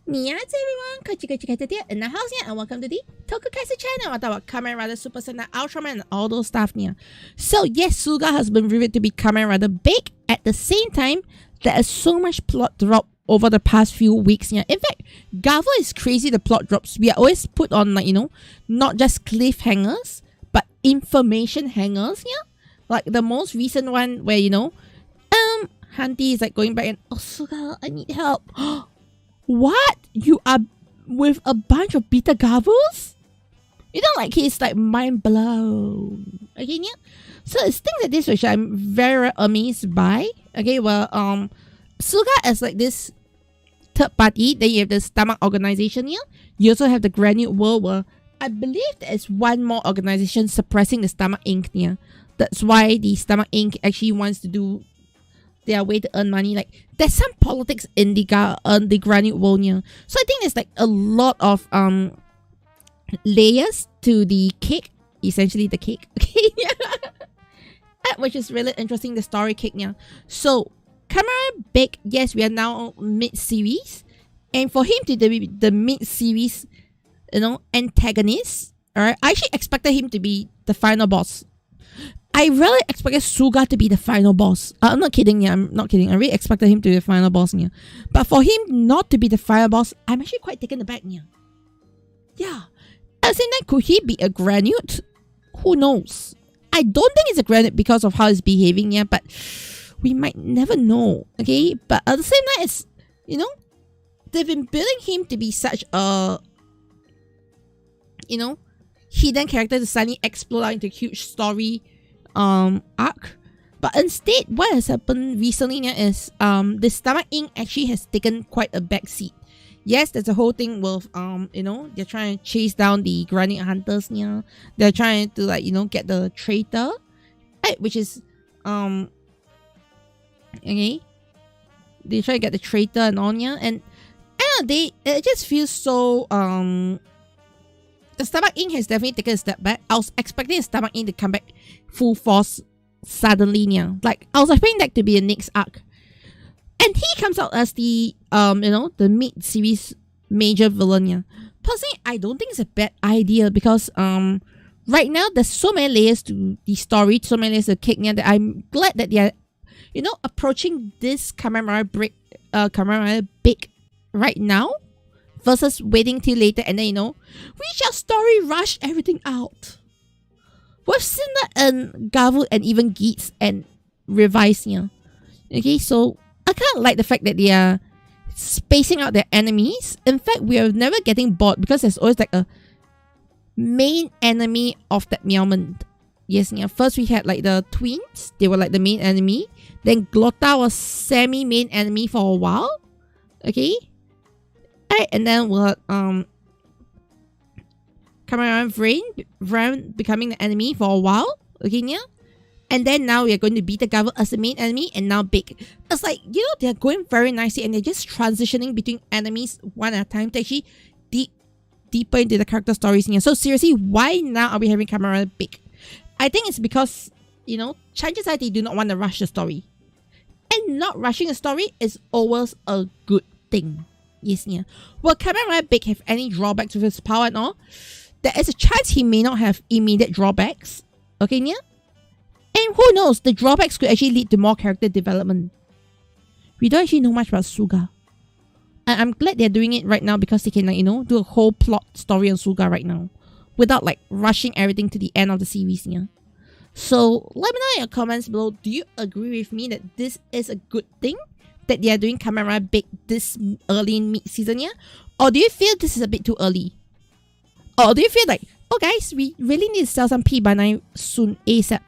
Minasan everyone, Caturteer in the house here, and welcome to the Tokusatsu channel. I talk about Kamen Rider, Super Sentai, Ultraman, and all those stuff here. So yes, Suga has been revealed to be Kamen Rider Big. At the same time, there is so much plot drop over the past few weeks here. In fact, Garo is crazy the plot drops. We are always put on, like, you know, not just cliffhangers, but information hangers here. Like the most recent one where, you know, Hanty is like going back and, oh Suga, I need help. What? You are with a bunch of beta Gavos? You know, like, he's like mind blown. Okay, yeah? So it's things like this which I'm very amazed by. Okay, well, Suga is like this third party. Then you have the Stomach organization here. You also have the Granite World, where I believe there is one more organization suppressing the Stomach Inc. here. That's why the Stomach Inc. actually wants to do their way to earn money. Like, there's some politics in the Granite World here. So I think there's like a lot of layers to the cake. Essentially the cake. Okay, which is really interesting, the story cake here. So Kamen Rider Big, yes, we are now mid-series. And for him to be the mid-series, you know, antagonist, alright, I actually expected him to be the final boss. I really expected Suga to be the final boss. I'm not kidding, yeah, I'm not kidding. I really expected him to be the final boss, yeah. But for him not to be the final boss, I'm actually quite taken aback, yeah. Yeah. At the same time, could he be a Granite? Who knows? I don't think it's a Granite because of how he's behaving, yeah, but we might never know, okay? But at the same time, it's, you know, they've been building him to be such a, you know, hidden character to suddenly explode out into a huge story arc. But instead, what has happened recently now is the Stomach Inc. actually has taken quite a backseat. Yes, there's a whole thing with you know, they're trying to chase down the Granite Hunters here. They're trying to, like, you know, get the traitor, right? Which is okay. They try to get the traitor and all, yeah. And it just feels so the Stomach Inc. has definitely taken a step back. I was expecting the Stomach Inc. to come back full force suddenly, yeah. Like, I was expecting that to be the next arc. And he comes out as the, you know, the mid-series major villain, yeah. Personally, I don't think it's a bad idea because, right now, there's so many layers to the story, so many layers to the cake, yeah, that I'm glad that they're, you know, approaching this Kamen Rider Big right now versus waiting till later and then, you know, we just story rush everything out. We've seen that in Gavu and even Geats and Revise here. Okay, so I kind of like the fact that they are spacing out their enemies. In fact, we are never getting bored because there's always like a main enemy of that meowment. Yes, yeah. First we had like the twins. They were like the main enemy. Then Glotta was semi-main enemy for a while. Okay. Alright, and then we had Kamen Rider Vrain becoming the enemy for a while. Okay, yeah. And then now we are going to beat the Garo as the main enemy, and now Big. It's like, you know, they're going very nicely and they're just transitioning between enemies one at a time to actually deeper into the character stories here. So seriously, why now are we having Kamen Rider Big? I think it's because, you know, chances are they do not want to rush the story. And not rushing the story is always a good thing. Yes, yeah. Will Kamen Rider Big have any drawbacks with his power and all? There is a chance he may not have immediate drawbacks. Okay, yeah? And who knows, the drawbacks could actually lead to more character development. We don't actually know much about Suga. And I'm glad they're doing it right now because they can, like, you know, do a whole plot story on Suga right now. Without, like, rushing everything to the end of the series, yeah? So, let me know in your comments below, do you agree with me that this is a good thing? That they are doing Kamen Rider Big this early in mid-season, yeah? Or do you feel this is a bit too early? Or do you feel like, oh guys, we really need to sell some P by 9 soon, ASAP?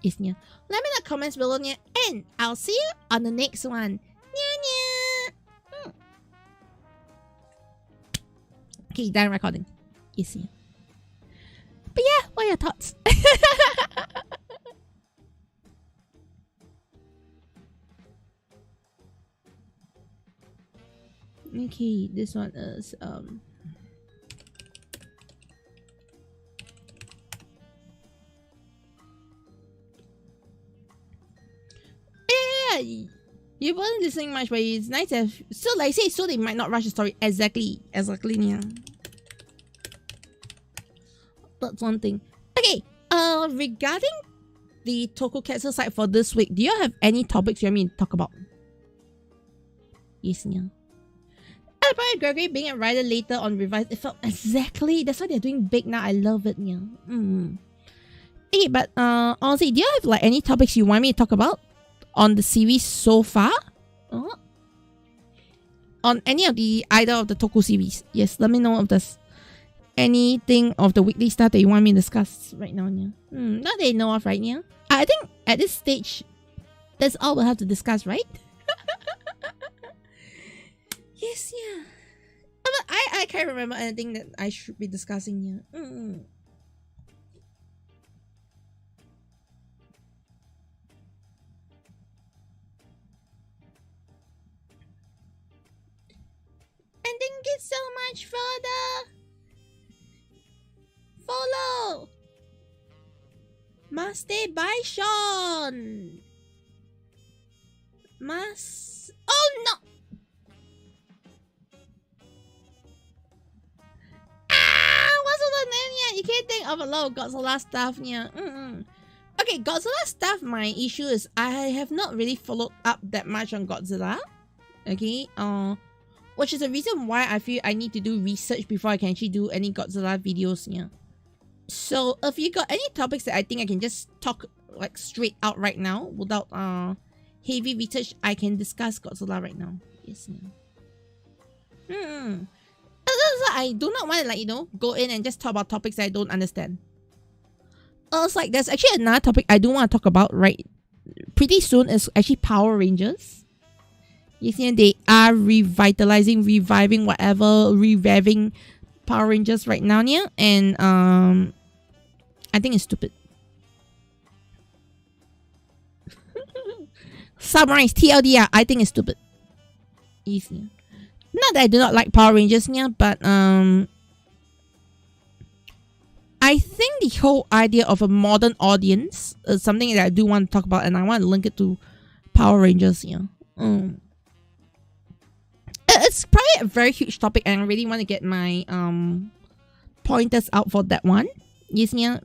Yes, yeah. Let me know in the comments below, yeah? And I'll see you on the next one. Yeah. Okay, done recording. Yes, yeah. But yeah, what are your thoughts? Okay, this one is yeah, you wasn't listening much, but it's nice to have, so like I say, so they might not rush the story. Exactly, yeah. That's one thing. Okay, regarding the tokusatsu side for this week, do you have any topics you want me to talk about? Yes, yeah. About Gregory being a writer later on revised, it felt exactly, that's why they're doing big now. I love it, yeah. Okay, but honestly, do you have like any topics you want me to talk about on the series so far? On any of the either of the Toku series? Yes, let me know if there's anything of the weekly stuff that you want me to discuss right now, yeah. Not that I know of right now. I think at this stage, that's all we'll have to discuss, right? Yes, yeah. But I can't remember anything that I should be discussing here. And thank you so much for the follow. Master Bison. Oh no! What's the name yet? You can't think of a lot of Godzilla stuff, yeah. Okay, Godzilla stuff, my issue is I have not really followed up that much on Godzilla. Okay, which is the reason why I feel I need to do research before I can actually do any Godzilla videos, yeah. So if you got any topics that I think I can just talk like straight out right now without heavy research, I can discuss Godzilla right now. Yes, yeah. I do not want to, like, you know, go in and just talk about topics that I don't understand. It's like there's actually another topic I do want to talk about right pretty soon is actually Power Rangers. You see, they are reviving Power Rangers right now, yeah, and I think it's stupid. Summarize TLDR, I think it's stupid. Easy. Not that I do not like Power Rangers, yeah, but I think the whole idea of a modern audience is something that I do want to talk about, and I want to link it to Power Rangers, yeah. It's probably a very huge topic, and I really want to get my pointers out for that one. Yes, yeah.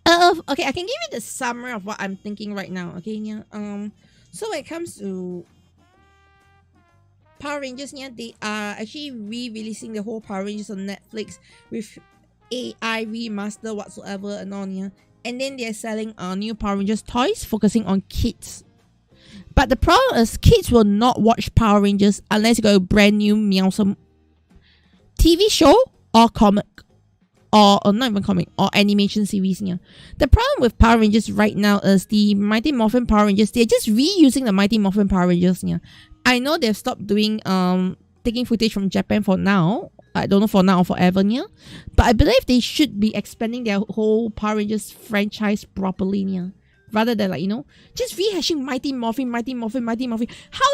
Okay, I can give you the summary of what I'm thinking right now. Okay, yeah. So when it comes to Power Rangers, yeah, they are actually re-releasing the whole Power Rangers on Netflix with AI remaster whatsoever and all, yeah. And then they're selling new Power Rangers toys focusing on kids. But the problem is kids will not watch Power Rangers unless you got a brand new Meowsome TV show or comic. Or not even comic, or animation series, yeah. The problem with Power Rangers right now is the Mighty Morphin Power Rangers, they're just reusing the Mighty Morphin Power Rangers, yeah. I know they've stopped doing taking footage from Japan for now. I don't know for now or forever, yeah. But I believe they should be expanding their whole Power Rangers franchise properly, yeah. Rather than, like, you know, just rehashing Mighty Morphin. How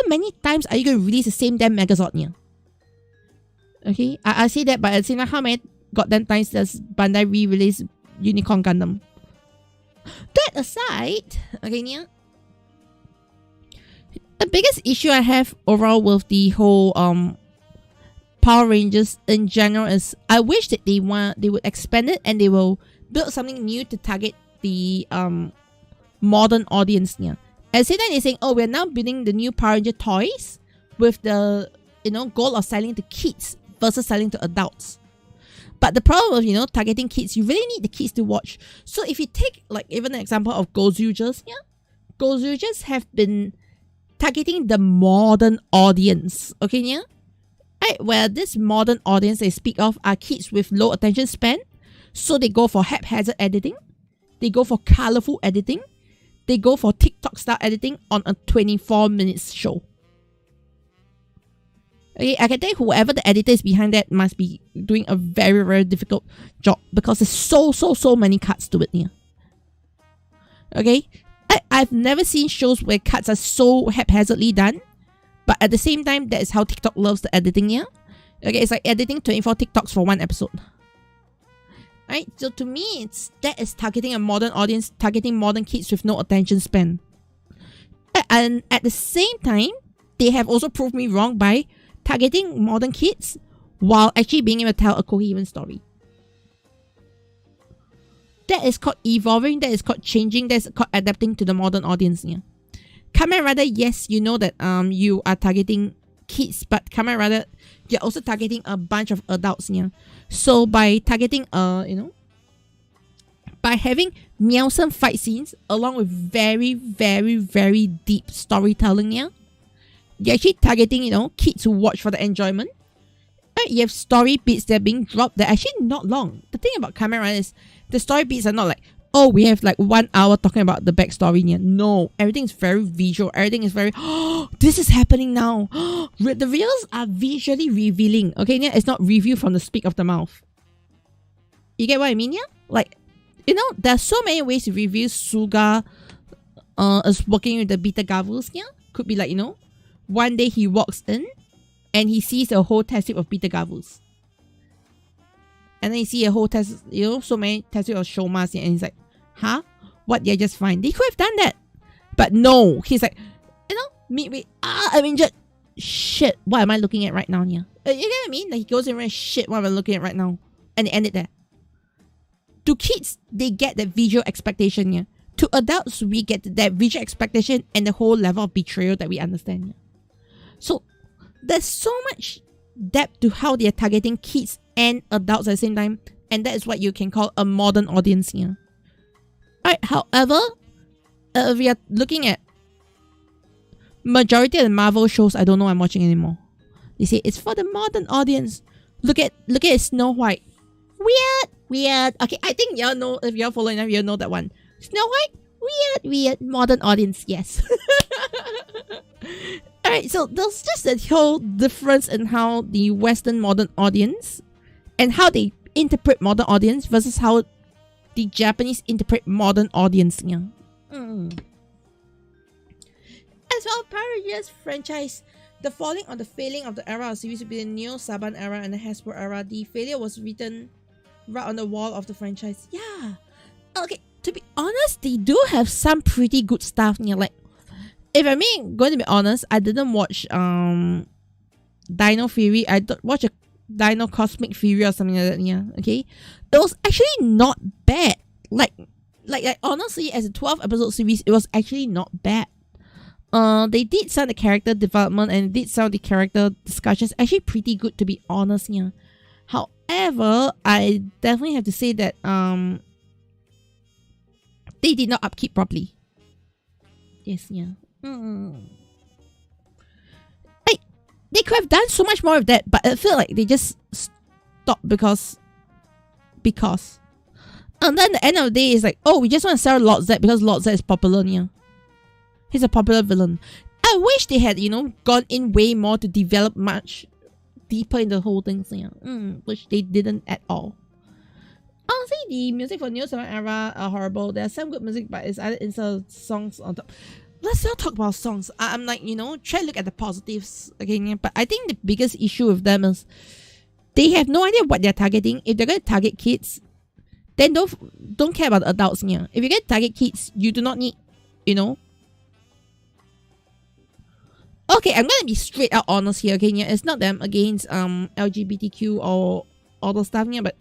many times are you going to release the same damn Megazord, yeah? Okay, I say that, but at the same time, how many goddamn times does Bandai re-release Unicorn Gundam? That aside, okay, yeah. The biggest issue I have overall with the whole Power Rangers in general is I wish that they would expand it and they will build something new to target the modern audience, yeah. At the same time, they're saying, oh, we're now building the new Power Ranger toys with the, you know, goal of selling to kids versus selling to adults. But the problem with, you know, targeting kids, you really need the kids to watch. So if you take, like, even an example of Gozujers, yeah, Gozujers have been targeting the modern audience, okay, yeah? Right, where this modern audience they speak of are kids with low attention span, so they go for haphazard editing, they go for colorful editing, they go for TikTok style editing on a 24-minute show. Okay, I can tell you whoever the editor is behind that must be doing a very, very difficult job because there's so many cuts to it here. Okay, I've never seen shows where cuts are so haphazardly done, But at the same time, that is how TikTok loves the editing, yeah? Okay, it's like editing 24 TikToks for one episode. Right? So to me, that is targeting a modern audience, targeting modern kids with no attention span. And at the same time, they have also proved me wrong by targeting modern kids while actually being able to tell a coherent story. That is called evolving, that is called changing, that is called adapting to the modern audience. Yeah. Kamen Rider, yes, you know that you are targeting kids, but Kamen Rider, you're also targeting a bunch of adults. Yeah. So by targeting by having meowsome fight scenes along with very, very, very deep storytelling, yeah, you're actually targeting, kids who watch for the enjoyment. Right? You have story beats that are being dropped that are actually not long. The thing about Kamen Rider is the story beats are not like, oh, we have like 1 hour talking about the backstory. Yeah. No, everything is very visual. Everything is very, oh, this is happening now. The videos are visually revealing. Okay, yeah, it's not review from the speak of the mouth. You get what I mean? Yeah, like, there's so many ways to review Suga is working with the beta gavus. Yeah, could be like, one day he walks in and he sees a whole test tube of beta gavus. And then you see a whole test, so many test tubes of shomas, and he's like, huh? What? Yeah, just fine. They could have done that. But no, he's like, I'm injured. Shit, what am I looking at right now? Yeah. You get what I mean? Like, he goes in and shit, what am I looking at right now? And they end it there. To kids, they get that visual expectation, yeah. To adults, we get that visual expectation and the whole level of betrayal that we understand, yeah. So, there's so much depth to how they are targeting kids and adults at the same time, and that is what you can call a modern audience here. Alright, however, if we are looking at majority of the Marvel shows, I don't know I'm watching anymore. They say it's for the modern audience. Look at Snow White. Weird. Okay, I think y'all know, if y'all follow enough, y'all know that one. Snow White, weird. Modern audience, yes. Alright, so there's just a whole difference in how the Western modern audience and how they interpret modern audience versus how the Japanese interpret modern audience. Yeah. As well, Power Rangers franchise, the falling or the failing of the era of series would be the Neo Saban era and the Hasbro era. The failure was written right on the wall of the franchise. Yeah. Okay, to be honest, they do have some pretty good stuff. Yeah, like, if I'm going to be honest, I didn't watch Dino Fury. I watched a Dino Cosmic Fury or something like that. Yeah, okay. It was actually not bad. Like honestly, as a 12-episode series, it was actually not bad. They did some of the character development and did some of the character discussions. Actually pretty good, to be honest. Yeah. However, I definitely have to say that they did not upkeep properly. Yes, yeah. Hey, they could have done so much more of that, but I feel like they just stopped because. And then at the end of the day, it's like, oh, we just want to sell Lord Z because Lord Z is popular, yeah. He's a popular villain. I wish they had, gone in way more to develop much deeper in the whole thing, so yeah. Which they didn't at all. Honestly, the music for Neo 7 era are horrible. There's some good music, but it's either insert songs on top. Let's not talk about songs. I'm like, try to look at the positives again. Yeah? But I think the biggest issue with them is they have no idea what they're targeting. If they're going to target kids, then don't care about the adults. Yeah? If you're going to target kids, you do not need, Okay, I'm going to be straight out honest here. Okay, yeah? It's not them against LGBTQ or all those stuff. Yeah? But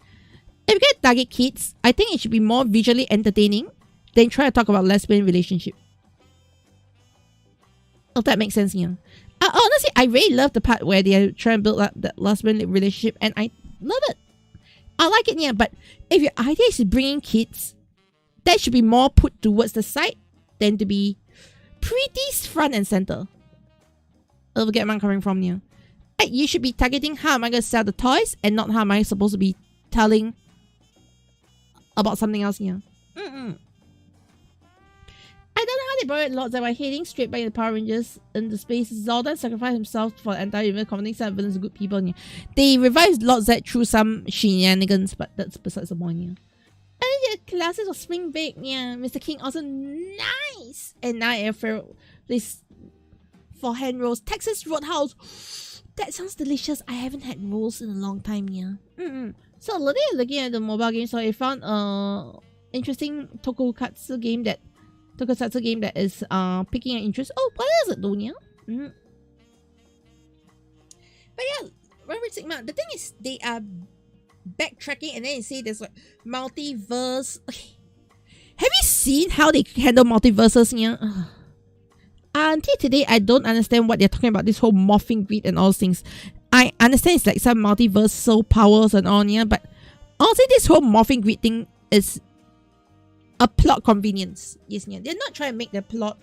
if you're going to target kids, I think it should be more visually entertaining than try to talk about lesbian relationship. If that makes sense, yeah. Honestly, I really love the part where they are trying to build up that lesbian relationship, and I love it. I like it, yeah. But if your idea is bringing kids, that should be more put towards the side than to be pretty front and center. I'll get where I'm coming from, yeah. You should be targeting how am I going to sell the toys, and not how am I supposed to be telling about something else, yeah. I don't know how they brought Lord Zed by hating straight by the Power Rangers in the space. Zoldan sacrificed himself for the entire universe, commenting some villains good people. Yeah. They revived Lord Zed through some shenanigans, but that's besides the point. Yeah. And then the classes of Spring Break. Yeah, Mr. King also nice. And now I feel this for hand rolls. Texas Roadhouse. That sounds delicious. I haven't had rolls in a long time, yeah. So looking at the mobile game, so I found interesting tokusatsu game that is picking an interest. Oh, what is it, Dunya? But yeah, Robert Sigma. The thing is, they are backtracking, and then you say there's like multiverse. Okay. Have you seen how they handle multiverses? Yeah. Until today, I don't understand what they're talking about. This whole morphing grid and all those things. I understand it's like some multiversal powers and all, yeah. But honestly, this whole morphing grid thing is a plot convenience. Yes, yeah. They're not trying to make the plot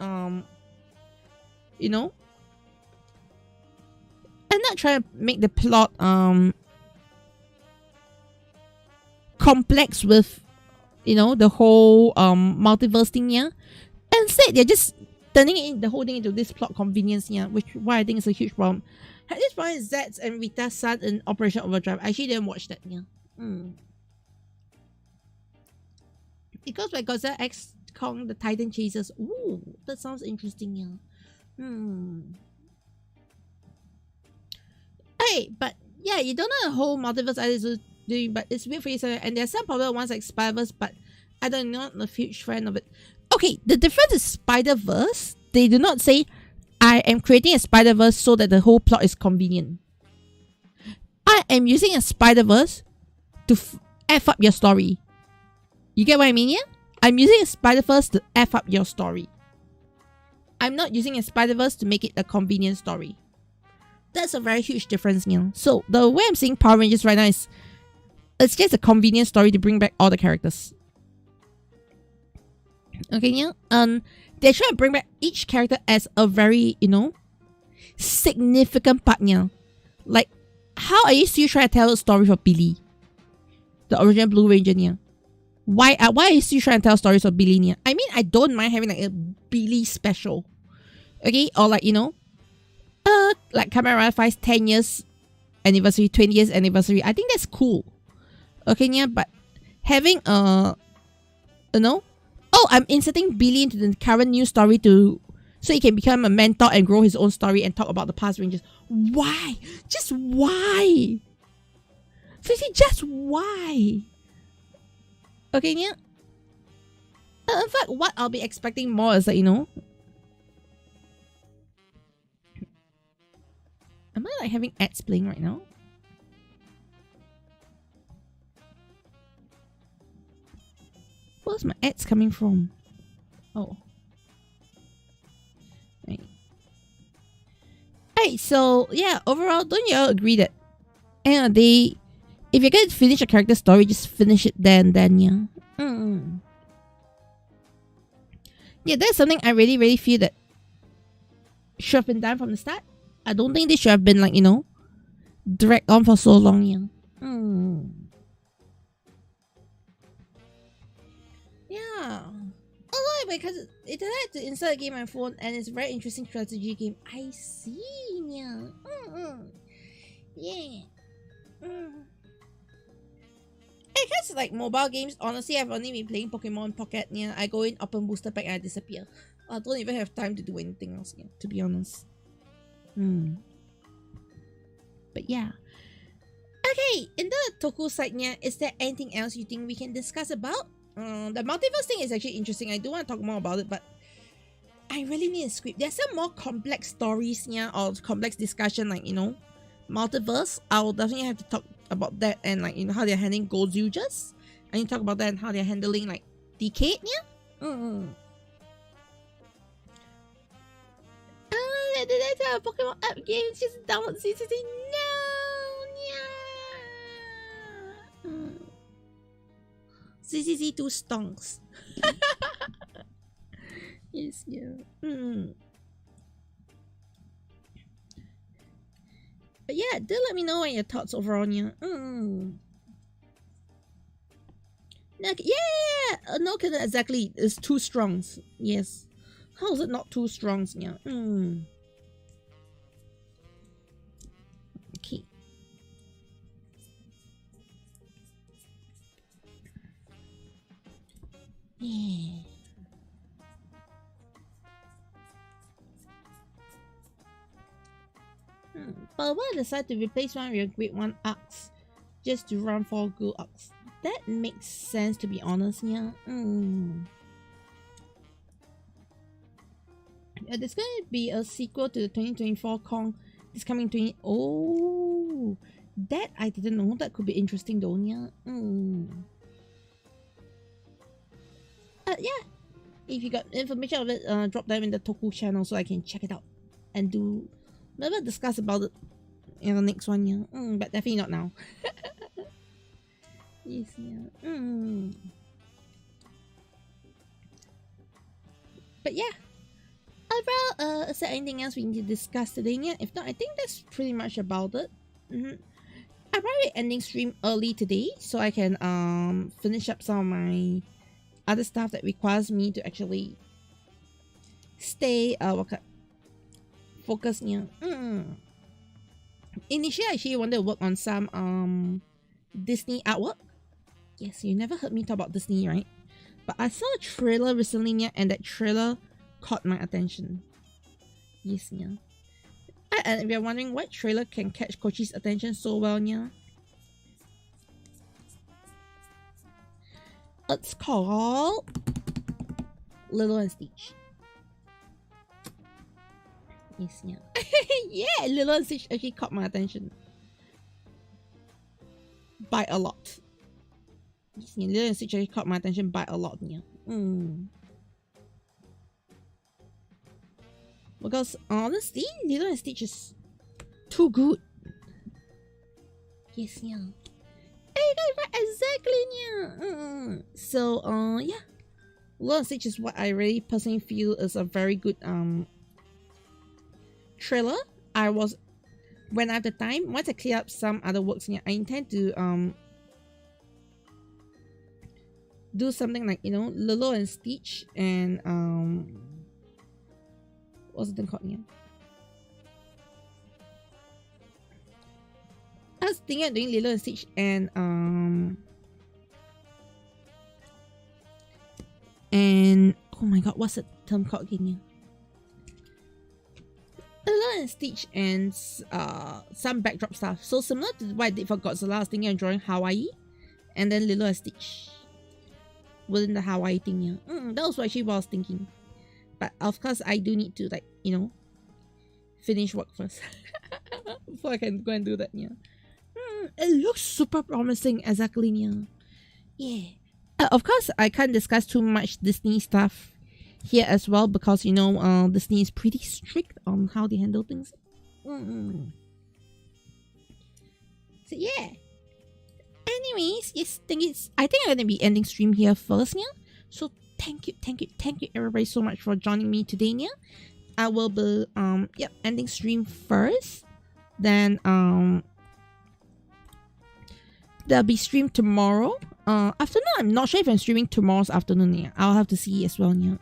you know. I'm not trying to make the plot complex with, you know, the whole multiverse thing, yeah. Instead, they're just turning it, the whole thing into this plot convenience, yeah, which why I think is a huge problem. At this point, Zed's and Rita's son in Operation Overdrive. I actually didn't watch that, yeah. It goes by Godzilla X Kong the Titan Chasers. Ooh, that sounds interesting, yeah. Hey, but yeah, you don't know the whole multiverse is doing, but it's weird for you. And there are some popular ones like Spider-Verse, but I don't not a huge fan of it. Okay, the difference is Spider-Verse. They do not say, I am creating a Spider-Verse so that the whole plot is convenient. I am using a Spider-Verse to F up your story. You get what I mean, yeah? I'm using a Spider-Verse to F up your story. I'm not using a Spider-Verse to make it a convenient story. That's a very huge difference, you know. So, the way I'm seeing Power Rangers right now is, it's just a convenient story to bring back all the characters. Okay, yeah? They're trying to bring back each character as a very, you know, significant partner. Like, how are you still trying to tell a story for Billy? The original Blue Ranger, yeah? Why are you still trying to tell stories of Billy, yeah? I mean, I don't mind having like a Billy special. Okay? Or like, you know, like Kamen Rider 5's 10 years anniversary, 20 years anniversary. I think that's cool. Okay, yeah, but having you know, oh, I'm inserting Billy into the current news story so he can become a mentor and grow his own story and talk about the past Rangers. Why? Just why? Seriously, just why? Okay, yeah. In fact, what I'll be expecting more is that, you know, am I like having ads playing right now? Where's my ads coming from? Oh. Right. Hey, so yeah, overall, don't you all agree that end of the day, if you're going to finish a character story, just finish it there and then, yeah. Yeah, that's something I really, really feel that should have been done from the start. I don't think this should have been like, you know, dragged on for so long, yeah. Yeah. Oh, because it had to insert a game on my phone and it's a very interesting strategy game. I see, yeah. Yeah. I guess like mobile games, honestly, I've only been playing Pokemon Pocket, yeah. I go in, open booster pack and I disappear. I don't even have time to do anything else, yeah, to be honest. But yeah. Okay, in the Toku side, yeah, is there anything else you think we can discuss about? The multiverse thing is actually interesting. I do want to talk more about it, but I really need a script. There's some more complex stories, yeah, or complex discussion, like, you know, multiverse. I'll definitely have to talk about that and like, you know, how they're handling godzillas. I need to talk about that and how they're handling like Decade, yeah. That's a Pokemon app game. Just download CCC. No, CCC 2 stonks. Yes, yeah. But yeah, do let me know what your thoughts overall, yeah. Yeah. No, exactly. It's 2 strongs. Yes. How is it not 2 strongs, yeah? Okay. Yeah. But why decide to replace one with a grade 1 axe just to run 4 good axe? That makes sense, to be honest, yeah. There's going to be a sequel to the 2024 Kong. It's coming 20. Oh, that I didn't know. That could be interesting, though, yeah. Yeah. If you got information of it, drop them in the Toku channel so I can check it out and do maybe discuss about it in the next one, yeah. But definitely not now. Yes, yeah. But yeah. Overall, is there anything else we need to discuss today? Yeah, if not, I think that's pretty much about it. I'm probably ending stream early today so I can finish up some of my other stuff that requires me to actually stay focused. Yeah. Initially, I actually wanted to work on some Disney artwork. Yes, you never heard me talk about Disney, right? But I saw a trailer recently, yeah, and that trailer caught my attention. Yes, yeah. And if you're wondering what trailer can catch Kochi's attention so well, yeah, it's called Lilo and Stitch. Yes, yeah. Yeah, Lilo and Stitch actually caught my attention by a lot. Yes, yeah, Lilo and Stitch actually caught my attention by a lot, yeah. Because honestly, Lilo and Stitch is too good. Yes, yeah. Exactly, yeah. So, yeah. Lilo and Stitch is what I really personally feel is a very good trailer. When I have the time, once I clear up some other works, yeah, I intend to do something like, you know, Lilo and Stitch and what's the thing called? Yeah. I was thinking of doing Lilo and Stitch and oh my god, what's the term called again? Yeah. Lilo and Stitch and some backdrop stuff. So similar to what I did for Godzilla, I was thinking of drawing Hawaii and then Lilo and Stitch within the Hawaii thing. Yeah. That was actually what I was thinking. But of course, I do need to, like, you know, finish work first before I can go and do that. Yeah. It looks super promising, exactly. Yeah. Yeah. Of course, I can't discuss too much Disney stuff here as well because, you know, Disney is pretty strict on how they handle things. So yeah. Anyways, yes, I think I'm gonna be ending stream here first, yeah. So thank you everybody so much for joining me today, yeah. I will be ending stream first. Then there'll be stream tomorrow. Afternoon, I'm not sure if I'm streaming tomorrow's afternoon, yeah. I'll have to see as well, yeah.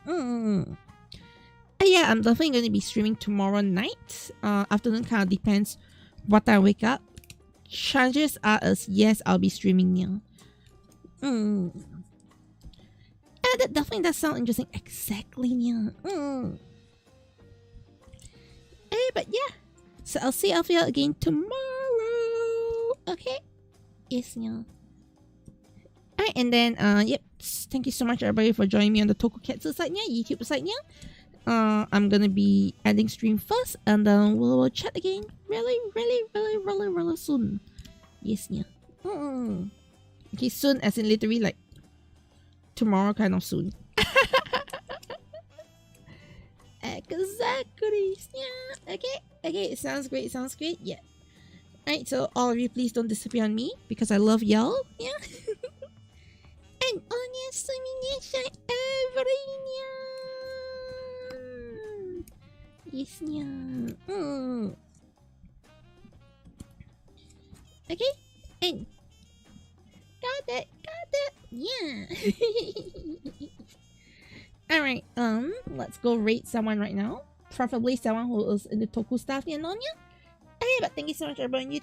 Yeah, I'm definitely going to be streaming tomorrow night. Afternoon kind of depends what time I wake up. Chances are as yes, I'll be streaming, yeah. That definitely does sound interesting. Exactly, yeah. Hey, but yeah. So I'll see you again tomorrow. Okay? Yes, yeah. Alright, and then, yep. Thank you so much, everybody, for joining me on the Tokusatsu side, yeah. YouTube side, yeah. I'm gonna be ending stream first, and then we'll chat again really soon. Yes, yeah. Okay, soon as in literally like tomorrow kind of soon. Exactly. Yeah. Okay, sounds great, yeah. Alright, so all of you, please don't disappear on me because I love y'all, yeah. And yes, yeah. Okay, and got it, yeah. Alright, let's go rate someone right now. Preferably someone who is in the Toku stuff, yeah, Nonya. Okay, but thank you so much, everyone.